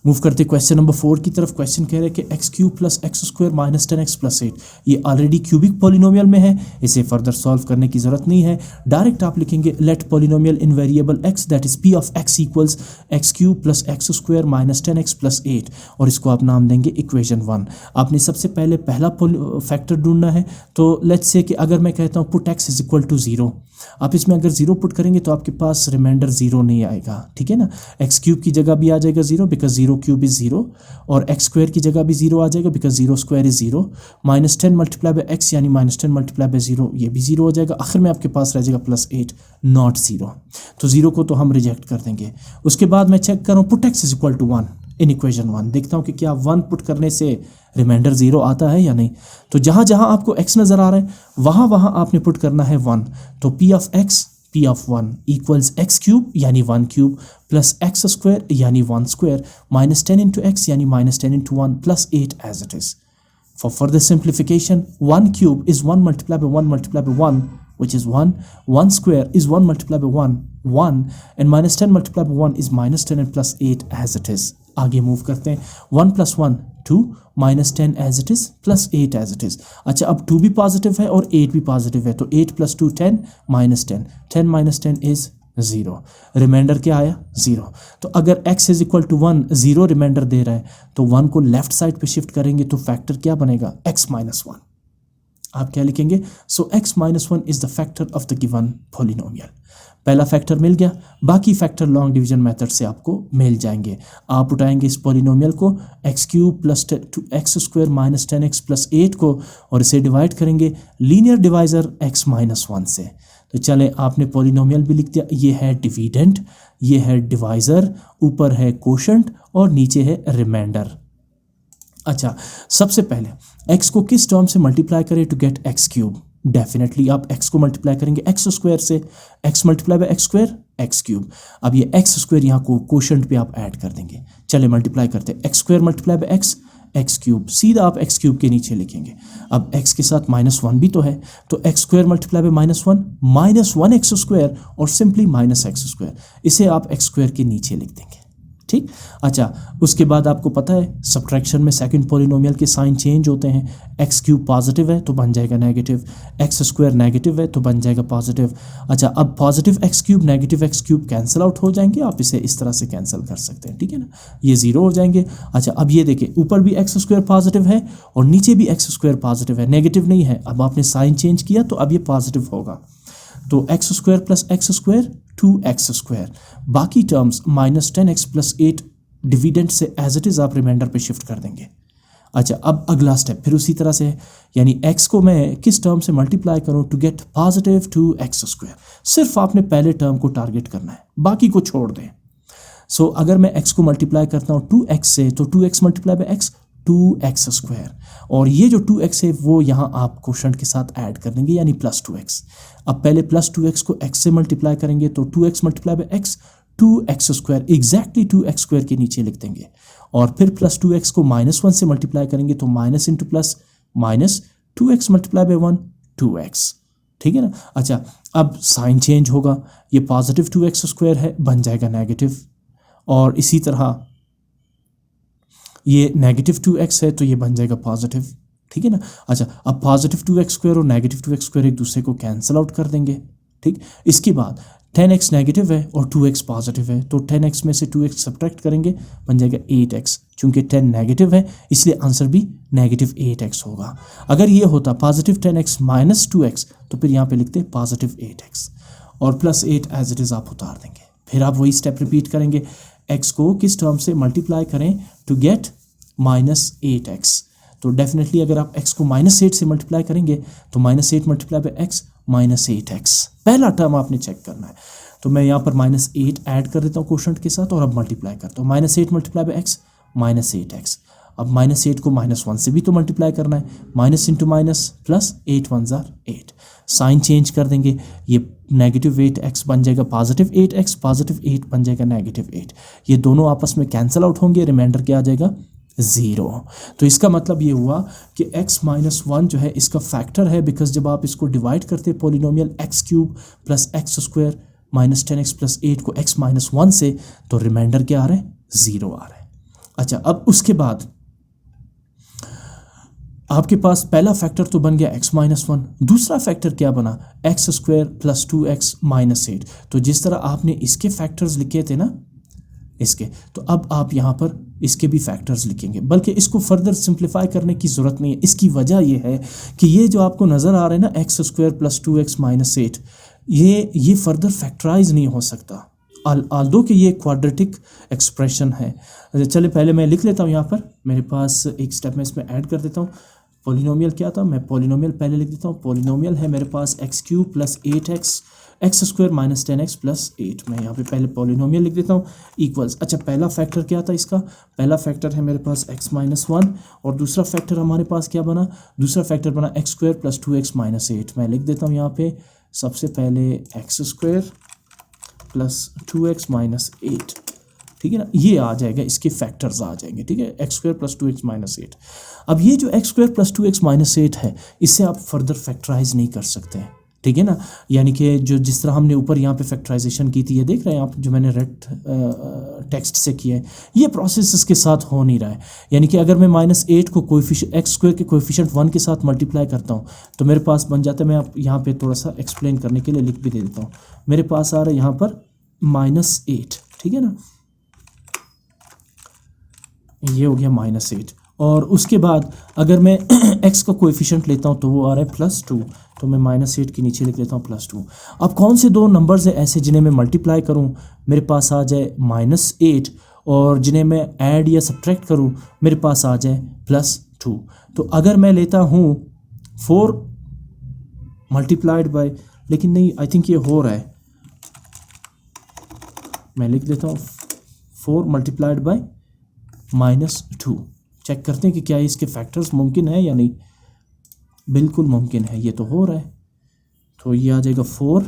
S1: मूव करते क्वेश्चन नंबर 4 की तरफ। क्वेश्चन कह रहे हैं कि x³ + x² - 10x + 8, ये ऑलरेडी क्यूबिक पॉलिनोमियल में है, इसे फर्दर सॉल्व करने की जरूरत नहीं है। डायरेक्ट आप लिखेंगे let polynomial in variable x that is p of x equals x³ + x² - 10x + 8, और इसको आप नाम देंगे इक्वेशन 1। आपने सबसे पहले पहला फैक्टर ढूंढना है, तो लेट्स से कि अगर मैं कहता हूँ पुट x = 0, आप इसमें अगर 0 पुट करेंगे तो आपके पास रिमाइंडर 0 नहीं आएगा, ठीक है ना। x³ की जगह भी आ जाएगा 0 बिकॉज 0³ इज 0, और x² की जगह भी 0 आ जाएगा बिकॉज 0² इज 0, -10 × x यानी -10 × 0, ये भी 0 हो जाएगा। आखिर में आपके पास रह जाएगा +8 नॉट 0, तो 0 को तो हम रिजेक्ट कर देंगे। उसके बाद मैं चेक कर रहा हूँ पुट x = 1 इन इक्वेशन 1, देखता हूँ कि क्या 1 पुट करने से रिमाइंडर 0 आता है या नहीं। तो जहाँ जहाँ आपको x नज़र आ रहा है वहाँ वहाँ आपने पुट करना है 1, तो p of x p of 1 equals x³ यानी 1³ प्लस x² यानी 1² -10 × x यानी -10 × 1 plus 8 as it is. For further simplification, 1³ is 1 multiplied by 1 multiplied by 1, which is 1. 1² is 1 multiplied by 1, 1. And -10 multiplied by 1 is -10 and plus 8 as it is. आगे move करते हैं, 1 + 1 2, -10 as it is, plus 8 as it is. अच्छा, अब 2 भी positive है और 8 भी positive है, तो 8 + 2 10, -10, 10 - 10 is 0, रिमाइंडर क्या आया 0। तो अगर x = 1, 0 रिमाइंडर दे रहा है, तो 1 को लेफ्ट साइड पे शिफ्ट करेंगे तो फैक्टर क्या बनेगा x - 1। आप क्या लिखेंगे? सो x minus 1 is the factor of the given polynomial. पहला फैक्टर मिल गया, बाकी फैक्टर लॉन्ग डिवीजन मेथड से आपको मिल जाएंगे। आप उठाएंगे इस पॉलिनोमियल को x cube plus X square minus 10x plus 8 को और इसे डिवाइड करेंगे लीनियर डिवाइजर x माइनस 1 से। तो चले, आपने पॉलिनोमियल भी लिख दिया, ये है डिविडेंड, ये है डिवाइजर, ऊपर है कोशेंट और नीचे है रिमाइंडर। अच्छा, सबसे पहले x को किस टर्म से मल्टीप्लाई करें to get x cube? Definitely आप x को मल्टीप्लाई करेंगे एक्स स्क्वायर से, x multiply by x square x cube. अब ये एक्स स्क्वायर यहाँ को कोशेंट पे आप ऐड कर देंगे। चले मल्टीप्लाई करते हैं, x square multiply by X, X cube, सीधा आप एक्स क्यूब के नीचे लिखेंगे। अब x के साथ माइनस 1 भी तो है, तो X square multiply by minus 1, minus 1 x square और सिंपली माइनस एक्स स्क्वायर, इसे आप एक्स स्क्वायर के नीचे लिख देंगे। ठीक। अच्छा, उसके बाद आपको पता है सब्ट्रैक्शन में सेकंड पॉलिनोमियल के साइन चेंज होते हैं। एक्स क्यूब पॉजिटिव है तो बन जाएगा नेगेटिव, एक्स स्क्वायर नेगेटिव है तो बन जाएगा पॉजिटिव। अच्छा, अब positive x cube negative x cube cancel out हो जाएंगे, आप इसे इस तरह से कैंसिल कर सकते हैं, ठीक है ना, ये जीरो हो जाएंगे। अच्छा, अब ये देखिए ऊपर भी एक्स स्क्वायर पॉजिटिव है और नीचे भी एक्स स्क्वायर पॉजिटिव है, नेगेटिव नहीं है। अब आपने साइन चेंज किया तो अब ये पॉजिटिव होगा, तो X square plus X square 2x square, बाकी terms minus 10x plus 8 dividend से एज इट इज़ आप रिमाइंडर पे शिफ्ट कर देंगे। अच्छा, अब अगला स्टेप फिर उसी तरह से है, यानी x को मैं किस टर्म से मल्टीप्लाई करूं to get positive 2x square. सिर्फ आपने पहले टर्म को टारगेट करना है, बाकी को छोड़ दें। सो अगर मैं x को मल्टीप्लाई करता हूं 2x से, तो 2x multiply by x 2x square, और ये जो 2x है वो यहाँ आप कोशेंट के साथ ऐड कर देंगे, यानी प्लस 2x। अब पहले प्लस 2x को x से मल्टीप्लाई करेंगे तो 2x multiply by x 2x square, exactly 2x square के नीचे लिख देंगे। और फिर प्लस 2x को माइनस 1 से मल्टीप्लाई करेंगे तो minus into plus minus 2x multiply by 1 2x, ठीक है ना। अच्छा, अब साइन चेंज होगा, ये पॉजिटिव 2x स्क्वायर है बन जाएगा नेगेटिव, और इसी तरह ये नेगेटिव 2x है तो ये बन जाएगा पॉजिटिव, ठीक है ना। अच्छा, अब पॉजिटिव 2x स्क्वायर और नेगेटिव 2x स्क्वायर एक दूसरे को कैंसिल आउट कर देंगे, ठीक। इसके बाद 10x नेगेटिव है और 2x पॉजिटिव है, तो 10x में से 2x सब्ट्रैक्ट करेंगे बन जाएगा 8x। चूंकि 10 नेगेटिव है इसलिए आंसर भी नेगेटिव 8x होगा। अगर ये होता पॉजिटिव 10x माइनस 2x तो फिर यहाँ पे लिखते पॉजिटिव 8x और प्लस 8 एज इट इज़ आप उतार देंगे। फिर आप वही स्टेप रिपीट करेंगे, x को किस टर्म से मल्टीप्लाई करें टू गेट माइनस 8x। तो डेफिनेटली अगर आप x को माइनस 8 से मल्टीप्लाई करेंगे तो minus 8 multiply by x minus 8x, पहला टर्म आपने चेक करना है। तो मैं यहाँ पर माइनस 8 ऐड कर देता हूँ कोशेंट के साथ और अब मल्टीप्लाई करता हूँ, minus 8 multiply by x minus 8x। अब माइनस 8 को माइनस 1 से भी तो मल्टीप्लाई करना है, माइनस इंटू माइनस प्लस 8 1 जार 8, साइन चेंज कर देंगे, ये नेगेटिव 8x बन जाएगा पॉजिटिव 8x, पॉजिटिव 8 बन जाएगा नेगेटिव 8, ये दोनों आपस में कैंसिल आउट होंगे, रिमाइंडर क्या आ जाएगा 0। तो इसका मतलब ये हुआ कि x माइनस 1 जो है इसका फैक्टर है, बिकॉज जब आप इसको डिवाइड करते हैं polynomial x cube plus X square minus 10x plus 8 को x माइनस 1 से, तो रिमाइंडर क्या आ रहा है 0 आ रहा है। अच्छा, अब उसके बाद आपके पास पहला फैक्टर तो बन गया x माइनस 1, दूसरा फैक्टर क्या बना x square plus 2x minus 8। तो जिस तरह आपने इसके फैक्टर्स लिखे थे ना इसके, तो अब आप यहाँ पर इसके भी फैक्टर्स लिखेंगे, बल्कि इसको फर्दर सिंप्लीफाई करने की ज़रूरत नहीं है। इसकी वजह यह है कि ये जो आपको नज़र आ रहा है ना x square plus 2x minus 8, ये फर्दर फैक्टराइज नहीं हो सकता, आल्दो कि ये क्वाड्रेटिक एक्सप्रेशन है। चलिए पहले मैं लिख लेता हूँ यहाँ पर, मेरे पास एक स्टेप में इसमें ऐड कर देता हूँ। पॉलिनोमियल क्या था, मैं पॉलिनोमियल पहले लिख देता हूँ। पॉलिनोमियल है मेरे पास X cube plus 8x X square minus 10x plus 8, मैं यहाँ पे पहले पॉलिनोमियल लिख देता हूँ इक्वल्स। अच्छा, पहला फैक्टर क्या था इसका, पहला फैक्टर है मेरे पास x माइनस 1 और दूसरा फैक्टर हमारे पास क्या बना, दूसरा फैक्टर बना x square plus 2x minus 8। मैं लिख देता हूँ यहाँ पे सबसे पहले X square plus 2x minus 8, ठीक है ना, ये आ जाएगा, इसके फैक्टर्स आ जाएंगे, ठीक है, x square plus 2x minus 8। अब ये जो x square plus 2x minus 8 है इससे आप फर्दर फैक्टराइज नहीं कर सकते हैं, ठीक है ना। यानी कि जो जिस तरह हमने ऊपर यहाँ पे फैक्टराइजेशन की थी, ये देख रहे हैं आप जो मैंने रेड टेक्स्ट से किया है, ये प्रोसेस इसके साथ हो नहीं रहा है। यानी कि अगर मैं माइनस 8 को कोएफिशिएंट एक्स स्क्वायर के कोएफिशिएंट 1 के साथ मल्टीप्लाई करता हूँ तो मेरे पास बन जाता है, मैं आप यहाँ पे थोड़ा सा एक्सप्लेन करने के लिए लिख भी दे देता हूँ, मेरे पास आ रहा है यहाँ पर -8, ठीक है ना, ये हो गया -8 और उसके बाद अगर मैं x का कोएफिशिएंट लेता हूँ तो वो आ रहा है +2, तो मैं -8 के नीचे लिख लेता हूँ +2। अब कौन से दो नंबर्स हैं ऐसे जिन्हें मैं मल्टीप्लाई करूँ मेरे पास आ जाए -8, और जिन्हें मैं ऐड या सब्ट्रैक्ट करूँ मेरे पास आ जाए +2। तो अगर मैं लेता हूँ 4 मल्टीप्लाइड बाय, लेकिन नहीं, आई थिंक ये हो रहा है, मैं लिख देता हूँ 4 मल्टीप्लाइड बाय -2। चेक करते हैं कि क्या इसके फैक्टर्स मुमकिन है या नहीं। बिल्कुल मुमकिन है, ये तो हो रहा है। तो ये आ जाएगा 4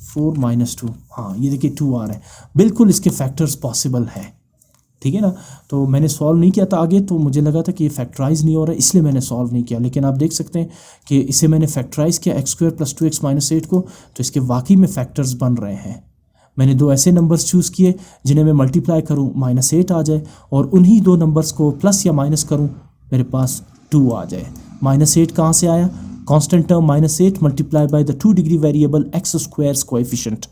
S1: -2। हाँ, ये देखिए 2 आ रहा है, बिल्कुल इसके फैक्टर्स पॉसिबल है, ठीक है ना। तो मैंने सॉल्व नहीं किया था आगे, तो मुझे लगा था कि ये फैक्टराइज नहीं हो रहा है, इसलिए मैंने सॉल्व नहीं किया। लेकिन आप देख सकते हैं कि इसे मैंने फैक्टराइज किया x² + 2x - 8 को, तो इसके वाकई में फैक्टर्स बन रहे हैं। मैंने दो ऐसे नंबर्स चूज़ किए जिन्हें मैं मल्टीप्लाई करूं -8 आ जाए, और उन्हीं दो नंबर्स को प्लस या माइनस करूं मेरे पास 2 आ जाए। -8 कहाँ से आया? Constant term -8 multiply by the 2 degree variable x² coefficient.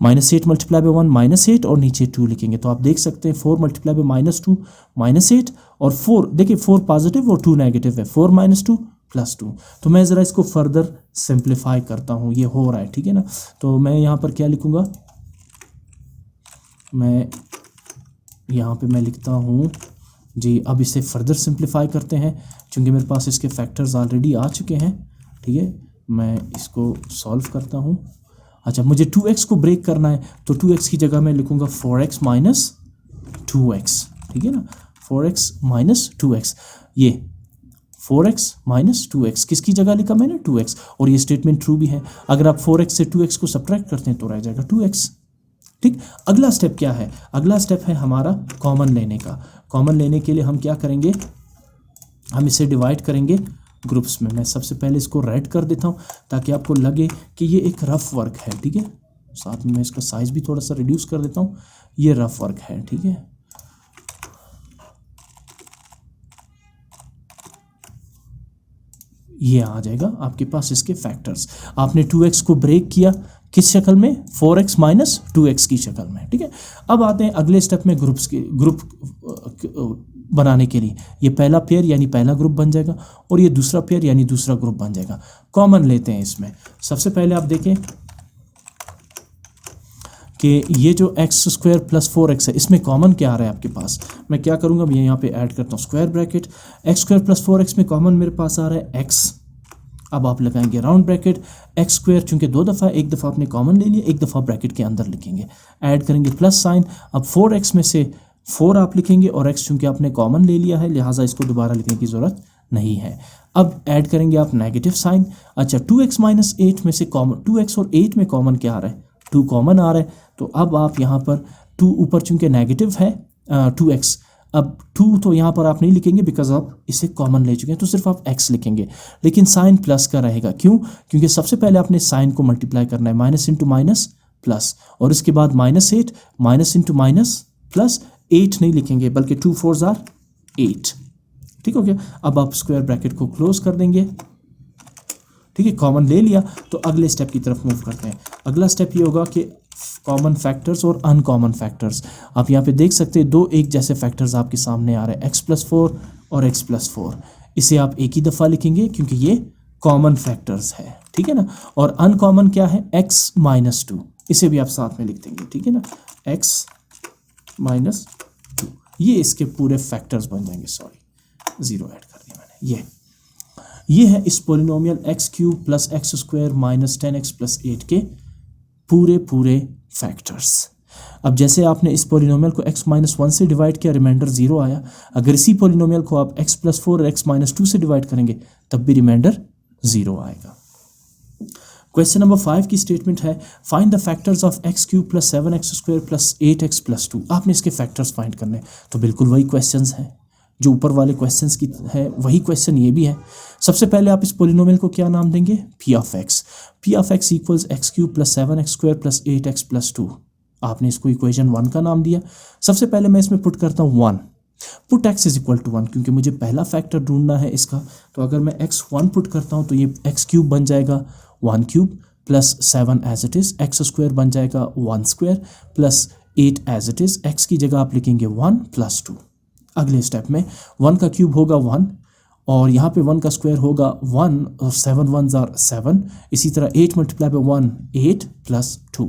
S1: -8 multiply by 1 -8 और नीचे 2 लिखेंगे, तो आप देख सकते हैं 4 मल्टीप्लाई बाय -2 -8 और 4, देखिए 4 पॉजिटिव और 2 नेगेटिव है, 4 - 2 +2। तो मैं ज़रा इसको फर्दर सिंप्लीफाई करता हूँ, ये हो रहा है, ठीक है ना। तो मैं यहाँ पर क्या लिखूँगा, मैं यहाँ पे मैं लिखता हूँ जी। अब इसे फर्दर सिंप्लीफाई करते हैं, क्योंकि मेरे पास इसके फैक्टर्स ऑलरेडी आ चुके हैं, ठीक है। मैं इसको सॉल्व करता हूँ। अच्छा, मुझे 2x को ब्रेक करना है, तो 2x की जगह मैं लिखूँगा 4x - 2x, ठीक है ना। 4x - 2x, ये 4x - 2x किसकी जगह लिखा मैंने? 2x, और ये स्टेटमेंट ट्रू भी है। अगर आप 4x से 2x को सब्ट्रैक्ट करते हैं तो रह जाएगा 2x, ठीक। अगला स्टेप क्या है? अगला स्टेप है हमारा कॉमन लेने का। कॉमन लेने के लिए हम क्या करेंगे, हम इसे डिवाइड करेंगे ग्रुप्स में। मैं सबसे पहले इसको रेड कर देता हूँ ताकि आपको लगे कि ये एक रफ वर्क है, ठीक है। साथ में मैं इसका साइज भी थोड़ा सा रिड्यूस कर देता हूँ, ये रफ वर्क है, ठीक है। ये आ जाएगा आपके पास इसके फैक्टर्स। आपने 2x को ब्रेक किया किस शक्ल में? 4x - 2x की शक्ल में, ठीक है। अब आते हैं अगले स्टेप में ग्रुप बनाने के लिए। ये पहला पेयर यानी पहला ग्रुप बन जाएगा, और ये दूसरा पेयर यानी दूसरा ग्रुप बन जाएगा। कॉमन लेते हैं इसमें। सबसे पहले आप देखें कि ये जो x² + 4x है, इसमें कॉमन क्या आ रहा है आपके पास? मैं क्या करूँगा, मैं यहाँ पे ऐड करता हूँ स्क्वायर ब्रैकेट। x² + 4x में कॉमन मेरे पास आ रहा है x। अब आप लगाएंगे राउंड ब्रैकेट। x², चूंकि दो दफ़ा, एक दफ़ा आपने कॉमन ले लिया, एक दफ़ा ब्रैकेट के अंदर लिखेंगे, ऐड करेंगे प्लस साइन। अब 4x में से 4 आप लिखेंगे, और x चूंकि आपने कॉमन ले लिया है लिहाजा इसको दोबारा लिखने की ज़रूरत नहीं है। अब ऐड करेंगे आप नेगेटिव साइन। अच्छा, 2x - 8 में से कॉमन, 2x और 8 में कॉमन क्या आ रहा है? 2 कॉमन आ रहा है, तो अब आप यहाँ पर 2 ऊपर चूंकि नेगेटिव है 2x, अब 2 तो यहाँ पर आप नहीं लिखेंगे बिकॉज आप इसे कॉमन ले चुके हैं, तो सिर्फ आप x लिखेंगे, लेकिन साइन प्लस का रहेगा। क्यों? क्योंकि सबसे पहले आपने साइन को मल्टीप्लाई करना है, माइनस इंटू माइनस प्लस, और इसके बाद -8 माइनस इंटू माइनस प्लस। 8 नहीं लिखेंगे बल्कि 2 4s are 8, ठीक हो गया। अब आप स्क्वायर ब्रैकेट को क्लोज कर देंगे, ठीक है। कॉमन ले लिया, तो अगले स्टेप की तरफ मूव करते हैं। अगला स्टेप ये होगा कि कॉमन फैक्टर्स और अनकॉमन फैक्टर्स। आप यहाँ पे देख सकते हैं दो एक जैसे फैक्टर्स आपके सामने आ रहे हैं, x + 4 और x + 4। इसे आप एक ही दफ़ा लिखेंगे क्योंकि ये कॉमन फैक्टर्स है, ठीक है ना। और अनकॉमन क्या है? x - 2, इसे भी आप साथ में लिख देंगे, ठीक है ना। x - 2, ये इसके पूरे फैक्टर्स बन जाएंगे। सॉरी, 0 ऐड कर दिया मैंने। ये है इस पोलिनोमियल x³ + x² - 10x + 8 के पूरे फैक्टर्स। अब जैसे आपने इस पोलिनोमियल को x - 1 से डिवाइड किया, रिमाइंडर 0 आया। अगर इसी पोलिनोमियल को आप x + 4 और x - 2 से डिवाइड करेंगे तब भी रिमाइंडर 0 आएगा। क्वेश्चन नंबर 5 की स्टेटमेंट है, find the factors of x³ + 7x² + 8x + 2। आपने इसके फैक्टर्स फाइंड करने, तो बिल्कुल वही क्वेश्चंस हैं जो ऊपर वाले क्वेश्चंस की है, वही क्वेश्चन ये भी है। सबसे पहले आप इस पोलिनोमियल को क्या नाम देंगे? p of x। p of x = x³ + 7x² + 8x + 2। आपने इसको इक्वेशन 1 का नाम दिया। सबसे पहले मैं इसमें पुट करता हूँ 1, पुट x = 1, क्योंकि मुझे पहला फैक्टर ढूंढना है इसका। तो अगर मैं x1 पुट करता हूँ तो ये x³ बन जाएगा 1³ + 7 एज इट इज़, x² बन जाएगा 1² + 8 एज इट इज़, x की जगह आप लिखेंगे 1 + 2। अगले स्टेप में 1 का क्यूब होगा 1 और यहाँ पे 1 का स्क्वायर होगा 1 और 7 1s are 7। इसी तरह 8 × 1 8 + 2।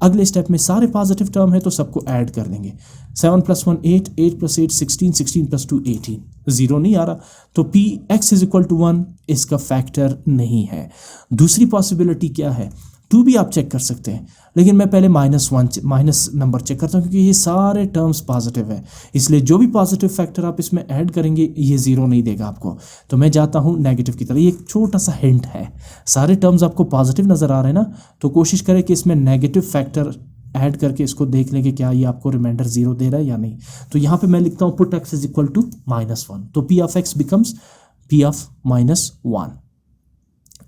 S1: अगले स्टेप में सारे पॉजिटिव टर्म है तो सबको ऐड कर देंगे। 7 + 1 8, 8 + 8 16, 16 + 2 18। ज़ीरो नहीं आ रहा तो पी x = 1 इसका फैक्टर नहीं है। दूसरी पॉसिबिलिटी क्या है, 2 भी आप चेक कर सकते हैं, लेकिन मैं पहले माइनस नंबर चेक करता हूँ क्योंकि ये सारे टर्म्स पॉजिटिव है, इसलिए जो भी पॉजिटिव फैक्टर आप इसमें ऐड करेंगे ये ज़ीरो नहीं देगा आपको। तो मैं जाता हूँ नेगेटिव की तरफ। ये एक छोटा सा हिंट है, सारे टर्म्स आपको पॉजिटिव नज़र आ रहे हैं ना, तो कोशिश करें कि इसमें नेगेटिव फैक्टर ऐड करके इसको देख लें कि क्या ये आपको रिमाइंडर ज़ीरो दे रहा है या नहीं। तो यहाँ पर मैं लिखता हूँ पुट x = -1, तो p of x becomes p of -1,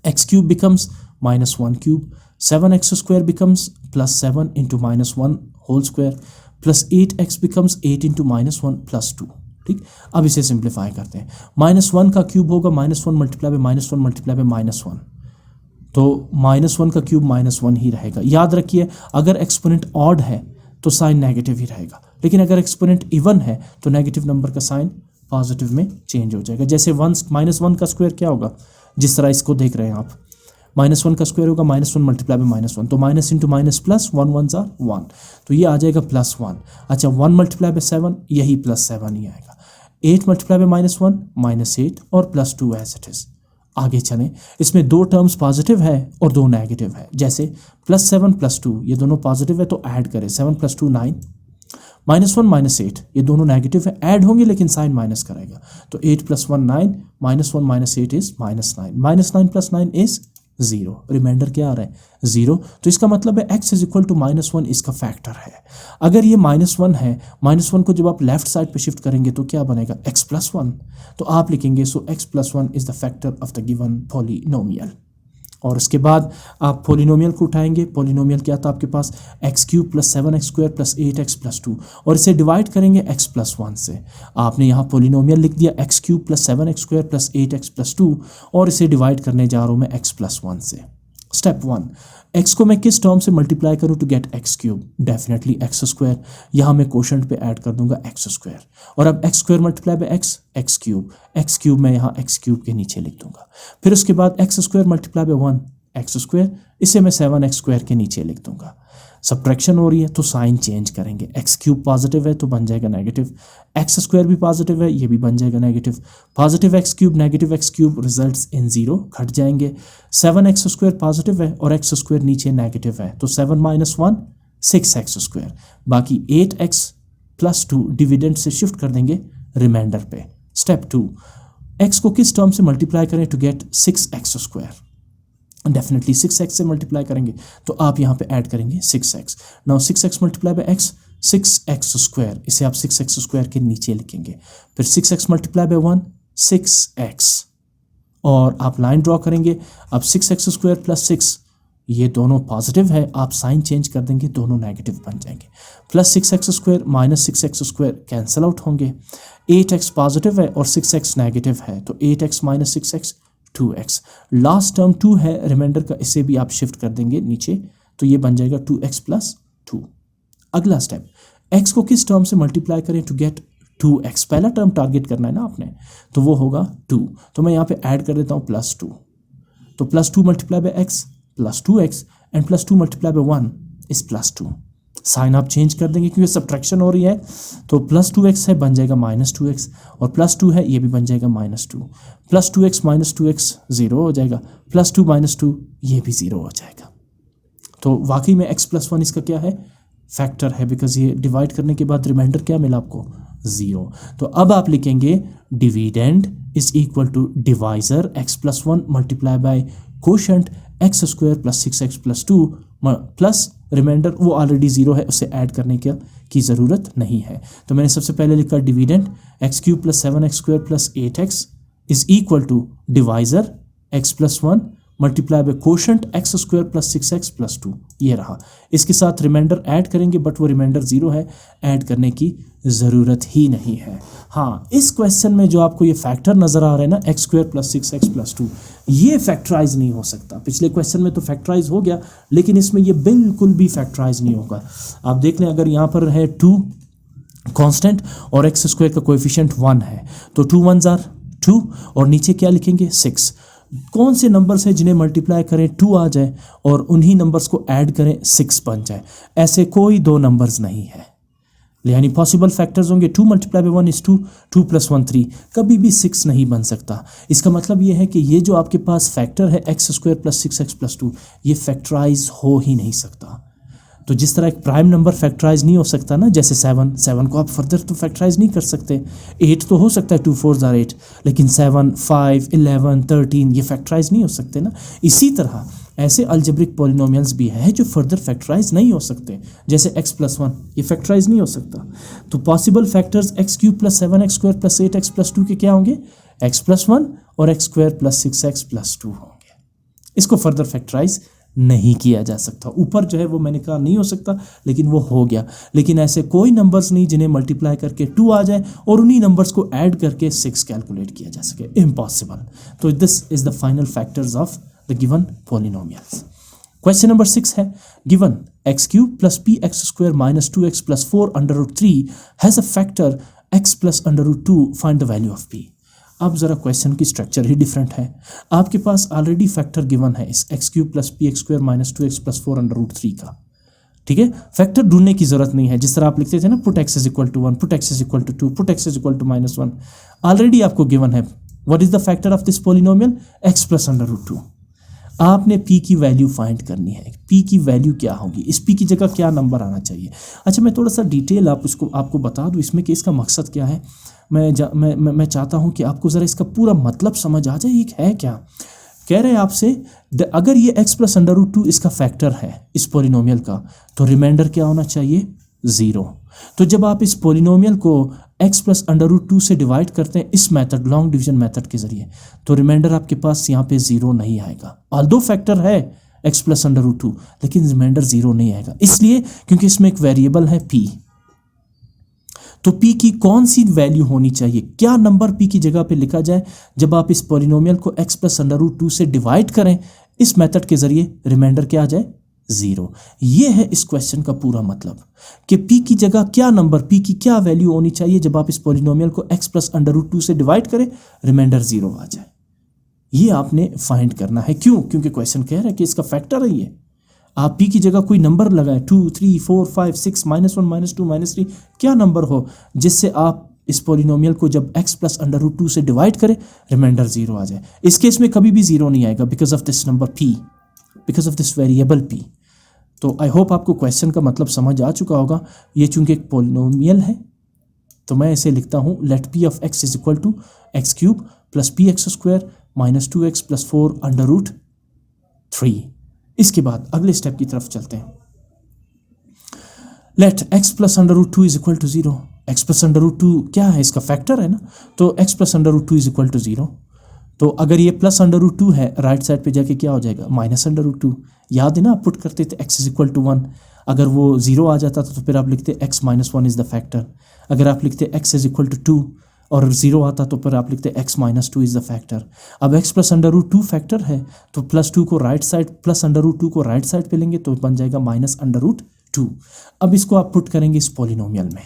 S1: x³ becomes -1³ 7x² becomes +7 × -1 whole square plus 8x becomes 8 × -1 + 2। ठीक, अब इसे सिंप्लीफाई करते हैं। -1 का क्यूब होगा -1 × -1 × -1, तो -1 का क्यूब -1 ही रहेगा। याद रखिए अगर एक्सपोनेंट ऑड है तो साइन नेगेटिव ही रहेगा, लेकिन अगर एक्सपोनेंट इवन है तो नेगेटिव नंबर का साइन पॉजिटिव में चेंज हो जाएगा। जैसे -1 का स्क्वायर क्या होगा, जिस तरह इसको देख रहे हैं आप, -1 का स्क्वायर होगा -1 × -1, तो minus into minus plus, 1 1s are 1, तो ये आ जाएगा +1। अच्छा 1 × 7 यही +7 ही आएगा। 8 × -1 -8 और +2 एज इट इज़। आगे चलें, इसमें दो टर्म्स पॉजिटिव है और दो नेगेटिव है, जैसे +7 +2 ये दोनों पॉजिटिव है तो ऐड करें, 7 + 2 9, -1 -8 ये दोनों नेगेटिव है, ऐड होंगे लेकिन साइन माइनस करेगा, तो 8 + 1 9, -1 -8 इज -9, -9 + 9 इज 0, रिमाइंडर क्या आ रहा है 0। तो इसका मतलब है x = -1 इसका फैक्टर है। अगर ये -1 है, -1 को जब आप लेफ्ट साइड पे शिफ्ट करेंगे तो क्या बनेगा x + 1, तो आप लिखेंगे सो x + 1 is the factor of the given polynomial. और उसके बाद आप पॉलिनोमियल को उठाएंगे, पॉलिनोमियल क्या था आपके पास, x³ + 7x² + 8x + 2, और इसे डिवाइड करेंगे x + 1 से। आपने यहाँ पॉलिनोमियल लिख दिया x³ + 7x² + 8x + 2, और इसे डिवाइड करने जा रहा हूँ मैं x + 1 से। स्टेप 1, x को मैं किस टर्म से मल्टीप्लाई करूँ to gate x³, definitely x²। यहाँ मैं कोशेंट पे ऐड कर दूंगा x², और अब x² × x³ मैं यहाँ x³ के नीचे लिख दूंगा। फिर उसके बाद x² × 1 x², इसे मैं 7x² के नीचे लिख दूंगा। सब्ट्रैक्शन हो रही है तो साइन चेंज करेंगे, x³ पॉजिटिव है तो बन जाएगा नेगेटिव, x² भी पॉजिटिव है ये भी बन जाएगा negative, positive x³ negative x³ results in 0 घट जाएंगे। 7x² पॉजिटिव है और x² नीचे नेगेटिव है, तो 7 - 1 6x², बाकी 8x + 2 डिविडेंड से शिफ्ट कर देंगे रिमाइंडर पे। स्टेप 2, x को किस टर्म से मल्टीप्लाई करें to gate 6x², definitely 6x से मल्टीप्लाई करेंगे तो आप यहाँ पे ऐड करेंगे 6x। Now 6x × x 6x², इसे आप 6x² के नीचे लिखेंगे। फिर 6x × 1 6x, और आप लाइन ड्रॉ करेंगे। अब 6x² + 6 ये दोनों पॉजिटिव है, आप साइन चेंज कर देंगे दोनों नेगेटिव बन जाएंगे। +6x² -6x² कैंसिल आउट होंगे। 8x पॉजिटिव है और 6x नेगेटिव है, तो 8x - 6x 2x। Last term 2 है रिमाइंडर का, इसे भी आप शिफ्ट कर देंगे नीचे, तो ये बन जाएगा 2x + 2। अगला स्टेप, x को किस टर्म से मल्टीप्लाई करें टू गेट 2x, पहला टर्म टारगेट करना है ना आपने, तो वो होगा 2, तो मैं यहाँ पे ऐड कर देता हूँ +2, तो +2 × x + 2x and +2 × 1 is +2। Sign आप चेंज कर देंगे क्योंकि सब्ट्रैक्शन हो रही है, तो +2x है बन जाएगा -2x, और +2 है ये भी बन जाएगा -2, +2x - 2x 0 हो जाएगा, +2 - 2 ये भी 0 हो जाएगा। तो वाकई में x + 1 इसका क्या है, फैक्टर है, बिकॉज ये डिवाइड करने के बाद रिमाइंडर क्या मिला आपको 0। तो अब आप लिखेंगे dividend is equal to divisor x + 1 multiply by quotient x² + 6x + 2 plus remainder वो ऑलरेडी 0 है, उसे ऐड करने की ज़रूरत नहीं है। तो मैंने सबसे पहले लिखा dividend x³ + 7x² + 8x is equal to divisor x + 1 multiply by quotient x² + 6x + 2 ये रहा। इसके साथ रिमाइंडर ऐड करेंगे बट वो रिमाइंडर 0 है, ऐड करने की ज़रूरत ही नहीं है। हाँ, इस क्वेश्चन में जो आपको ये फैक्टर नज़र आ रहा है ना x² + 6x + 2, ये फैक्टराइज नहीं हो सकता। पिछले क्वेश्चन में तो फैक्टराइज हो गया, लेकिन इसमें ये बिल्कुल भी फैक्टराइज नहीं होगा। आप देख लें, अगर यहाँ पर है 2 कांस्टेंट और x² का कोएफिशिएंट 1 है, तो 2 1s आर 2 और नीचे क्या लिखेंगे 6। कौन से नंबर्स हैं जिन्हें मल्टीप्लाई करें 2 आ जाए और उन्हीं नंबर्स को ऐड करें 6 बन जाए? ऐसे कोई दो नंबर्स नहीं है। यानी पॉसिबल फैक्टर्स होंगे 2 × 1 = 2, 2 + 1 3, कभी भी 6 नहीं बन सकता। इसका मतलब ये है कि ये जो आपके पास फैक्टर है x² + 6x + 2, ये फैक्टराइज हो ही नहीं सकता। तो जिस तरह एक प्राइम नंबर फैक्टराइज नहीं हो सकता ना, जैसे 7 को आप फर्दर तो फैक्टराइज नहीं कर सकते। 8 तो हो सकता है, 2 4s are 8, लेकिन 7 5 11 13 ये फैक्टराइज नहीं हो सकते ना। इसी तरह ऐसे अलजेब्रिक पॉलिनोमियल्स भी हैं जो फर्दर फैक्टराइज नहीं हो सकते, जैसे x + 1 ये फैक्टराइज नहीं हो सकता। तो possible factors x³ + 7x² + 8x + 2 के क्या होंगे? x + 1 और x² + 6x + 2 होंगे। इसको फर्दर फैक्टराइज नहीं किया जा सकता। ऊपर जो है वो मैंने कहा नहीं हो सकता, लेकिन वो हो गया। लेकिन ऐसे कोई नंबर्स नहीं जिन्हें मल्टीप्लाई करके 2 आ जाए और उन्हीं नंबर्स को ऐड करके 6 कैलकुलेट किया जा सके, इम्पॉसिबल। तो this is the final factors of the given polynomials. Question number 6 है, given x³ + px² - 2x + 4 √3 has a factor x + √2, find the value of p। अब ज़रा क्वेश्चन की स्ट्रक्चर ही डिफरेंट है। आपके पास ऑलरेडी फैक्टर गिवन है इस x³ + px² - 2x + 4 √3 का, ठीक है। फैक्टर ढूंढने की जरूरत नहीं है। जिस तरह आप लिखते थे ना, put x = 1, put x = 2, put x = -1, already आपको गिवन है। What is the factor of this polynomial? x + √2। आपने p की वैल्यू फाइंड करनी है। p की वैल्यू क्या होगी? इस p की जगह क्या नंबर आना चाहिए? अच्छा, मैं थोड़ा सा डिटेल आपको बता दूं इसमें कि इसका मकसद क्या है। मैं चाहता हूं कि आपको ज़रा इसका पूरा मतलब समझ आ जाए। ये है क्या कह रहे हैं आपसे? अगर ये x + √2 इसका फैक्टर है इस पॉलिनोमियल का, तो रिमाइंडर क्या होना चाहिए? 0। तो जब आप इस पॉलिनोमियल को x + √2 से डिवाइड करते हैं इस मेथड, लॉन्ग डिवीजन मेथड के जरिए, तो रिमाइंडर आपके पास यहाँ पे 0 नहीं आएगा। ऑल्दो फैक्टर है x + √2, लेकिन रिमाइंडर 0 नहीं आएगा। इसलिए क्योंकि इसमें एक वेरिएबल है p। तो p की कौन सी वैल्यू होनी चाहिए? क्या नंबर p की जगह पे लिखा जाए जब आप इस पॉलिनोमियल को x + √2 से डिवाइड करें इस मेथड के जरिए? रिमाइंडर क्या आ जाए? 0। ये है इस क्वेश्चन का पूरा मतलब कि p की जगह क्या नंबर, p की क्या वैल्यू होनी चाहिए जब आप इस पॉलिनोमियल को x + √2 से डिवाइड करें, रिमाइंडर 0 आ जाए। ये आपने फाइंड करना है। क्यों? क्योंकि क्वेश्चन कह रहा है कि इसका फैक्टर है ये। आप p की जगह कोई नंबर लगाएं, 2 3 4 5 6 -1 -2 -3, क्या नंबर हो जिससे आप इस पॉलिनोमियल को जब x + √2 से डिवाइड करें, रिमाइंडर 0 आ जाए। इस केस में कभी भी 0 नहीं आएगा because of this number p, because of this variable p। तो आई होप आपको क्वेश्चन का मतलब समझ आ चुका होगा। ये चूंकि एक पॉलिनोमियल है, तो मैं इसे लिखता हूँ late p of x = x³ + px² - 2x + 4 √3। इसके बाद अगले स्टेप की तरफ चलते हैं। Late x + √2 = 0। x + √2 क्या है? इसका फैक्टर है ना, तो x + √2 = 0। तो अगर ये +√2 है, राइट साइड पे जाके क्या हो जाएगा? -√2। याद है ना, आप पुट करते थे x = 1। अगर वो 0 आ जाता था तो फिर आप लिखते x - 1 इज़ द फैक्टर। अगर आप लिखते x = 2 और 0 आता तो फिर आप लिखते x - 2 इज़ द फैक्टर। अब x + √2 फैक्टर है, तो +2 को राइट साइड, +√2 को राइट साइड पे लेंगे तो बन जाएगा -√2। अब इसको आप पुट करेंगे इस पॉलिनोमियल में।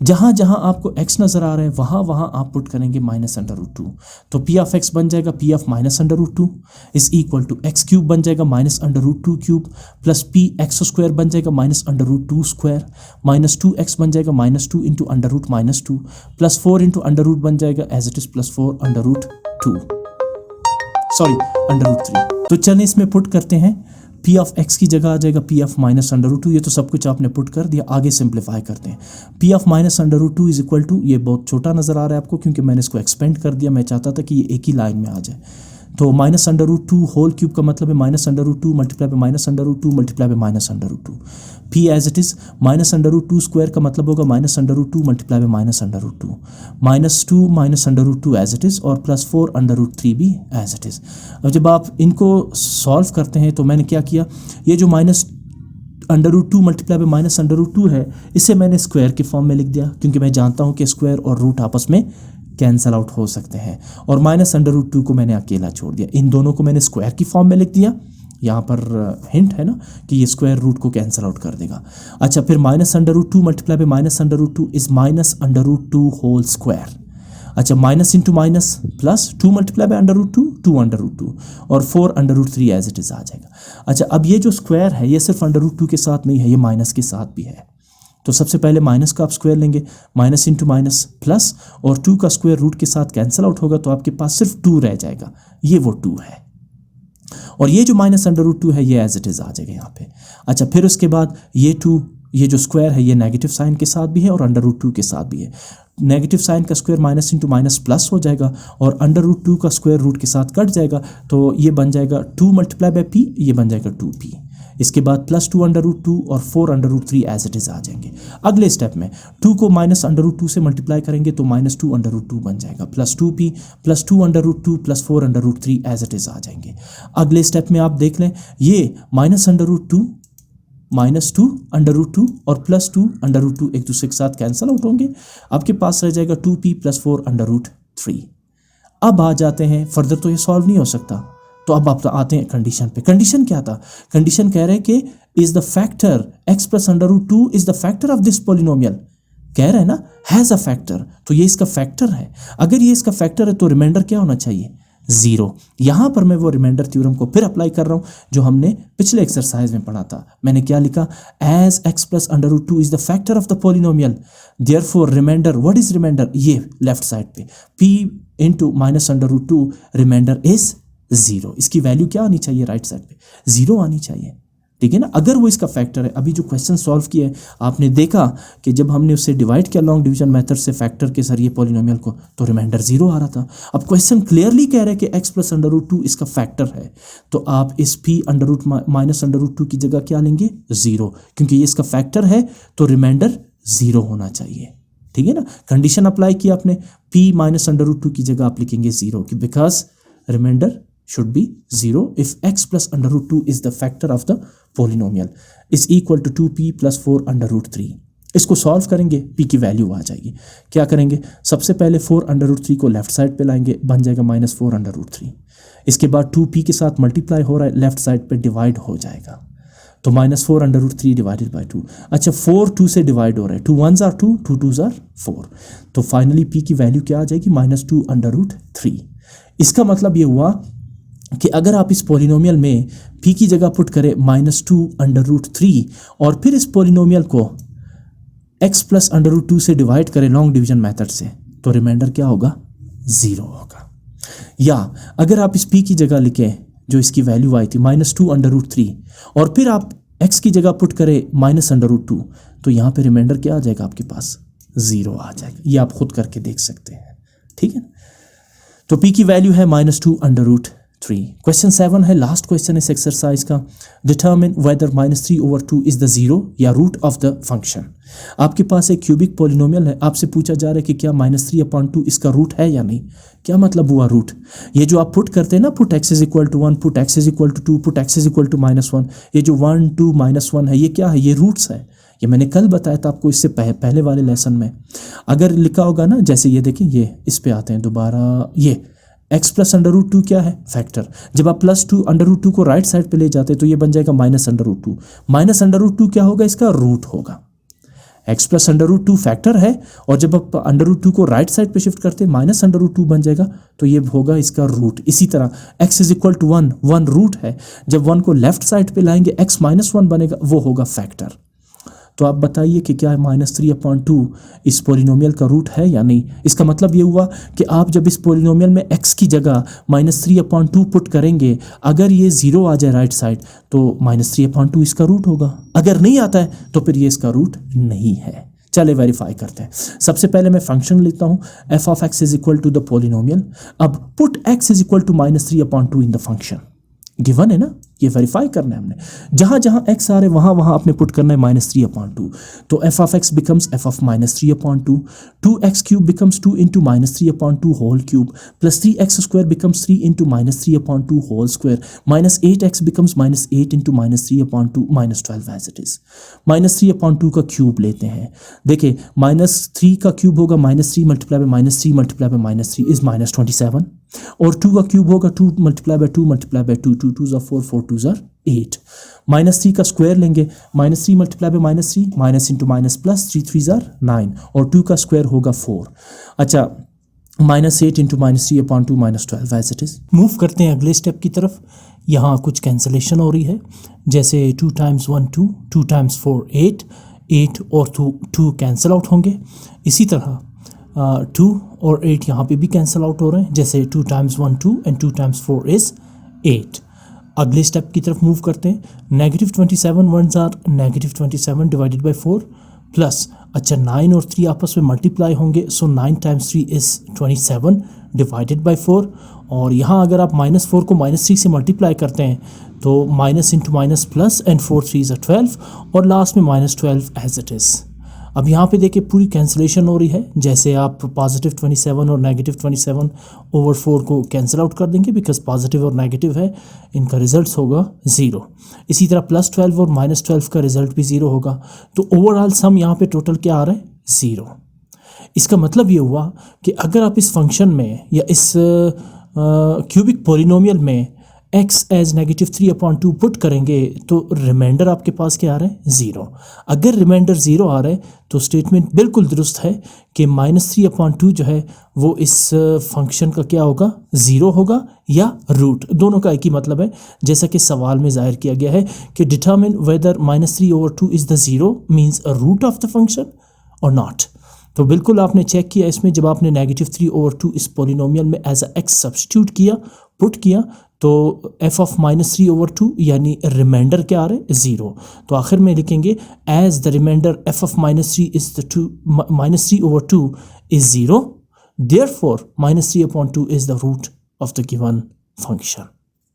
S1: जहां जहां आपको x नजर आ रहा है वहां वहां आप पुट करेंगे -√2। तो p of x बन जाएगा p of -√2 is equal to x³ बन जाएगा -√2³ प्लस px² बन जाएगा -√2² -2x बन जाएगा -2 इंटू √-2 प्लस 4 इंटू √ बन जाएगा एज इट इज +4 √2, सॉरी √3। तो चलिए इसमें पुट करते हैं। p of x की जगह आ जाएगा p of -√2। ये तो सब कुछ आपने पुट कर दिया। आगे सिंप्लीफाई करते हैं। p of -√2 is equal to, ये बहुत छोटा नज़र आ रहा है आपको क्योंकि मैंने इसको एक्सपेंड कर दिया। मैं चाहता था कि ये एक ही लाइन में आ जाए। तो -√2 होल क्यूब का मतलब है -√2 multiply by -√2 multiply by -√2। p as it is -√2 square का मतलब होगा -√2 multiply by -√2 -2 -√2 as it is और +4 √3 भी एज इट इज। अब जब आप इनको सॉल्व करते हैं तो मैंने क्या किया, ये जो √2 मल्टीप्लाई बाय माइनस √2 है, इसे मैंने स्क्वायर के फॉर्म में लिख दिया क्योंकि मैं जानता हूँ कि स्क्वायर और रूट आपस में कैंसल आउट हो सकते हैं। और माइनस √2 को मैंने अकेला छोड़ दिया, इन दोनों को मैंने स्क्वायर की फॉर्म में लिख दिया। यहाँ पर हिंट है ना कि ये स्क्वायर रूट को कैंसल आउट कर देगा। अच्छा, फिर minus √2 multiply by minus √2 is minus √2 whole square. अच्छा, minus into minus plus 2 multiply by √2 2 √2 और 4 √3 एज इट इज आ जाएगा। अच्छा, अब ये जो स्क्वायर है ये सिर्फ √2 के साथ नहीं है, ये माइनस के साथ भी है। तो सबसे पहले माइनस का आप स्क्वायर लेंगे, माइनस इंटू माइनस प्लस, और 2 का स्क्वायर रूट के साथ कैंसिल आउट होगा तो आपके पास सिर्फ 2 रह जाएगा, ये वो 2 है। और ये जो माइनस √2 है ये एज इट इज आ जाएगा यहाँ पे। अच्छा, फिर उसके बाद ये 2, ये जो स्क्वायर है ये नेगेटिव साइन के साथ भी है और √2 के साथ भी है। नेगेटिव साइन का square minus into minus plus हो जाएगा और √2 का स्क्वायर रूट के साथ कट जाएगा तो ये बन जाएगा 2 मल्टीप्लाई बाय p, ये बन जाएगा 2p। इसके बाद प्लस 2 √2 और 4 √3 एज इट इज आ जाएंगे। अगले स्टेप में 2 को माइनस √2 से मल्टीप्लाई करेंगे तो माइनस 2 √2 बन जाएगा, plus 2p plus 2 √2 plus 4 √3 as it is आ जाएंगे। अगले स्टेप में आप देख लें, ये माइनस √2 माइनस 2 √2 और प्लस 2 √2 एक दूसरे के साथ कैंसिल आउट होंगे, आपके पास रह जाएगा 2p प्लस 4 √3। अब आ जाते हैं, फर्दर तो ये सॉल्व नहीं हो सकता, तो अब आप आते हैं कंडीशन पे। कंडीशन क्या था? कंडीशन कह रहे हैं कि is the factor x plus √2 is the factor of this polynomial. कह रहे हैं ना हैज अ फैक्टर, तो ये इसका फैक्टर है। अगर ये इसका फैक्टर है तो रिमाइंडर क्या होना चाहिए? 0। यहां पर मैं वो रिमाइंडर थ्योरम को फिर अप्लाई कर रहा हूं जो हमने पिछले एक्सरसाइज में पढ़ा था। मैंने क्या लिखा? As x plus √2 is the factor of the polynomial, therefore remainder, what is remainder? ये लेफ्ट साइड पे p into minus √2, remainder is 0। इसकी वैल्यू क्या आनी चाहिए? राइट साइड पे 0 आनी चाहिए, ठीक है ना। अगर वो इसका फैक्टर है, अभी जो क्वेश्चन सॉल्व किया है आपने देखा कि जब हमने उससे डिवाइड किया लॉन्ग डिवीजन मेथड से फैक्टर के जरिए पॉलिनोमियल को, तो रिमाइंडर 0 आ रहा था। अब क्वेश्चन क्लियरली कह रहे हैं कि x प्लस √2 इसका फैक्टर है, तो आप इस p माइनस √2 की जगह क्या लेंगे? 0, क्योंकि ये इसका फैक्टर है तो रिमाइंडर 0 होना चाहिए, ठीक है ना। कंडीशन अप्लाई किया आपने, p माइनस √2 की जगह आप लिखेंगे 0 because reminder should be 0 if x plus √2 is the factor of the polynomial is equal to 2p plus 4 √3। इसको सॉल्व करेंगे, p की वैल्यू आ जाएगी। क्या करेंगे? सबसे पहले 4 √3 को लेफ्ट साइड पे लाएंगे, बन जाएगा माइनस 4 √3। इसके बाद 2p के साथ मल्टीप्लाई हो रहा है, लेफ्ट साइड पे डिवाइड हो जाएगा, तो माइनस 4 √3 डिवाइडेड बाई 2। अच्छा, 4 2 से डिवाइड हो रहा है, 2 1s are 2, 2 2s are 4, तो फाइनली p की वैल्यू क्या आ जाएगी? माइनस 2 √3। इसका मतलब ये हुआ कि अगर आप इस पॉलिनोमियल में p की जगह पुट करें माइनस 2 √3 और फिर इस पॉलिनोमियल को x प्लस √2 से डिवाइड करें लॉन्ग डिवीजन मेथड से, तो रिमाइंडर क्या होगा? 0 होगा। या अगर आप इस p की जगह लिखें जो इसकी वैल्यू आई थी माइनस 2 √3 और फिर आप x की जगह पुट करें माइनस √2, तो यहाँ पे रिमाइंडर क्या आ जाएगा? आपके पास 0 आ जाएगा। ये आप खुद करके देख सकते हैं, ठीक है। तो p की वैल्यू है माइनस 2 √3। क्वेश्चन 7 है, लास्ट क्वेश्चन इस एक्सरसाइज का। डिटरमिन वेदर -3/2 इज द 0 या रूट ऑफ द फंक्शन। आपके पास एक क्यूबिक पॉलिनोमियल है, आपसे पूछा जा रहा है कि क्या -3/2 इसका रूट है या नहीं। क्या मतलब हुआ रूट? ये जो आप पुट करते हैं ना, put x is equal to 1, put x is equal to 2, put x is equal to -1, ये जो 1 2 -1 है, ये क्या है? ये रूट्स है। ये मैंने कल बताया था आपको, इससे पहले वाले लेसन में। अगर लिखा होगा ना, जैसे ये देखें, ये इस पे आते हैं दोबारा, ये x प्लस √2 क्या है? फैक्टर। जब आप प्लस 2 √2 को राइट साइड पे ले जाते हैं तो ये बन जाएगा माइनस √2। माइनस √2 क्या होगा? इसका रूट होगा। x प्लस √2 फैक्टर है और जब आप √2 को राइट साइड पे शिफ्ट करते हैं माइनस √2 बन जाएगा, तो ये होगा इसका रूट। इसी तरह x is equal to 1, 1 root है, जब 1 को लेफ्ट साइड पे लाएंगे x -1 बनेगा, वो होगा फैक्टर। तो आप बताइए कि क्या -3/2 इस पॉलिनोमियल का रूट है या नहीं। इसका मतलब ये हुआ कि आप जब इस पॉलिनोमियल में x की जगह -3/2 पुट करेंगे, अगर ये 0 आ जाए राइट साइड, तो -3/2 इसका रूट होगा। अगर नहीं आता है तो फिर ये इसका रूट नहीं है। चले वेरीफाई करते हैं। सबसे पहले मैं फंक्शन लेता हूँ, f of x is equal to the polynomial. अब put x is equal to -3/2 in the function. Given है ना, ये वेरीफाई करना है हमने। जहाँ जहाँ x आ रहे वहाँ वहाँ आपने पुट करना है -3/2। तो f of x becomes f of -3/2, 2x³ becomes 2 into -3/2 whole cube, plus 3x² becomes 3 into -3/2 whole square, minus 8x becomes -8 into -3/2 -12 as it is। -3/2 का क्यूब लेते हैं, देखिए -3 का क्यूब होगा -3 multiply by -3 multiply by -3 is -27, और 2 का cube होगा 2 multiply by 2 multiply by 2, 2 2 ज़ा 4, 4 2 ज़ा 8। -3 का स्क्वायर लेंगे, -3 multiply by -3, minus into minus plus, 3 3 ज़ा 9, और 2 का स्क्वायर होगा 4। अच्छा, -8 into -3/2 -12 as it is. Move करते हैं अगले स्टेप की तरफ। यहाँ कुछ कैंसलेशन हो रही है, जैसे 2 times 1 2, 2 times 4 8, 8 और 2 कैंसिल आउट होंगे। इसी तरह 2 और 8 यहाँ पे भी कैंसिल आउट हो रहे हैं, जैसे 2 times 1 2 and 2 times 4 is 8। अगले स्टेप की तरफ मूव करते हैं। -27 1s are -27 divided by 4 plus, अच्छा 9 और 3 आपस में मल्टीप्लाई होंगे, सो 9 times 3 is 27 डिवाइडेड बाई 4। और यहाँ अगर आप -4 को -3 से मल्टीप्लाई करते हैं तो minus into minus plus, and 4 3 is 12, और लास्ट में -12 एज इट इज़। अब यहाँ पे देखिए पूरी कैंसिलेशन हो रही है, जैसे आप +27 और -27 ओवर 4 को कैंसिल आउट कर देंगे, बिकॉज पॉजिटिव और नेगेटिव है, इनका रिजल्ट होगा 0। इसी तरह +12 और -12 का रिजल्ट भी 0 होगा। तो ओवरऑल सम यहाँ पे टोटल क्या आ रहा है, 0। इसका मतलब ये हुआ कि अगर आप इस फंक्शन में या इस क्यूबिक पोलिनोमियल में x एज -3/2 पुट करेंगे तो रिमाइंडर आपके पास क्या आ रहा है, 0। अगर रिमाइंडर 0 आ रहा है तो स्टेटमेंट बिल्कुल दुरुस्त है कि -3/2 जो है वो इस फंक्शन का क्या होगा, 0 होगा या रूट। दोनों का एक ही मतलब है, जैसा कि सवाल में जाहिर किया गया है कि determine whether -3/2 is the 0 means a root of the function और नॉट। तो बिल्कुल आपने चेक किया इसमें, जब आपने -3/2 इस पोलिनोमियल में एज अ x सब्स्टिट्यूट किया, पुट किया, तो f of -3/2 यानी रिमाइंडर क्या आ रहा है, 0। तो आखिर में लिखेंगे as the remainder f of -3 is the -3/2 is 0, therefore -3/2 is the root of the given function।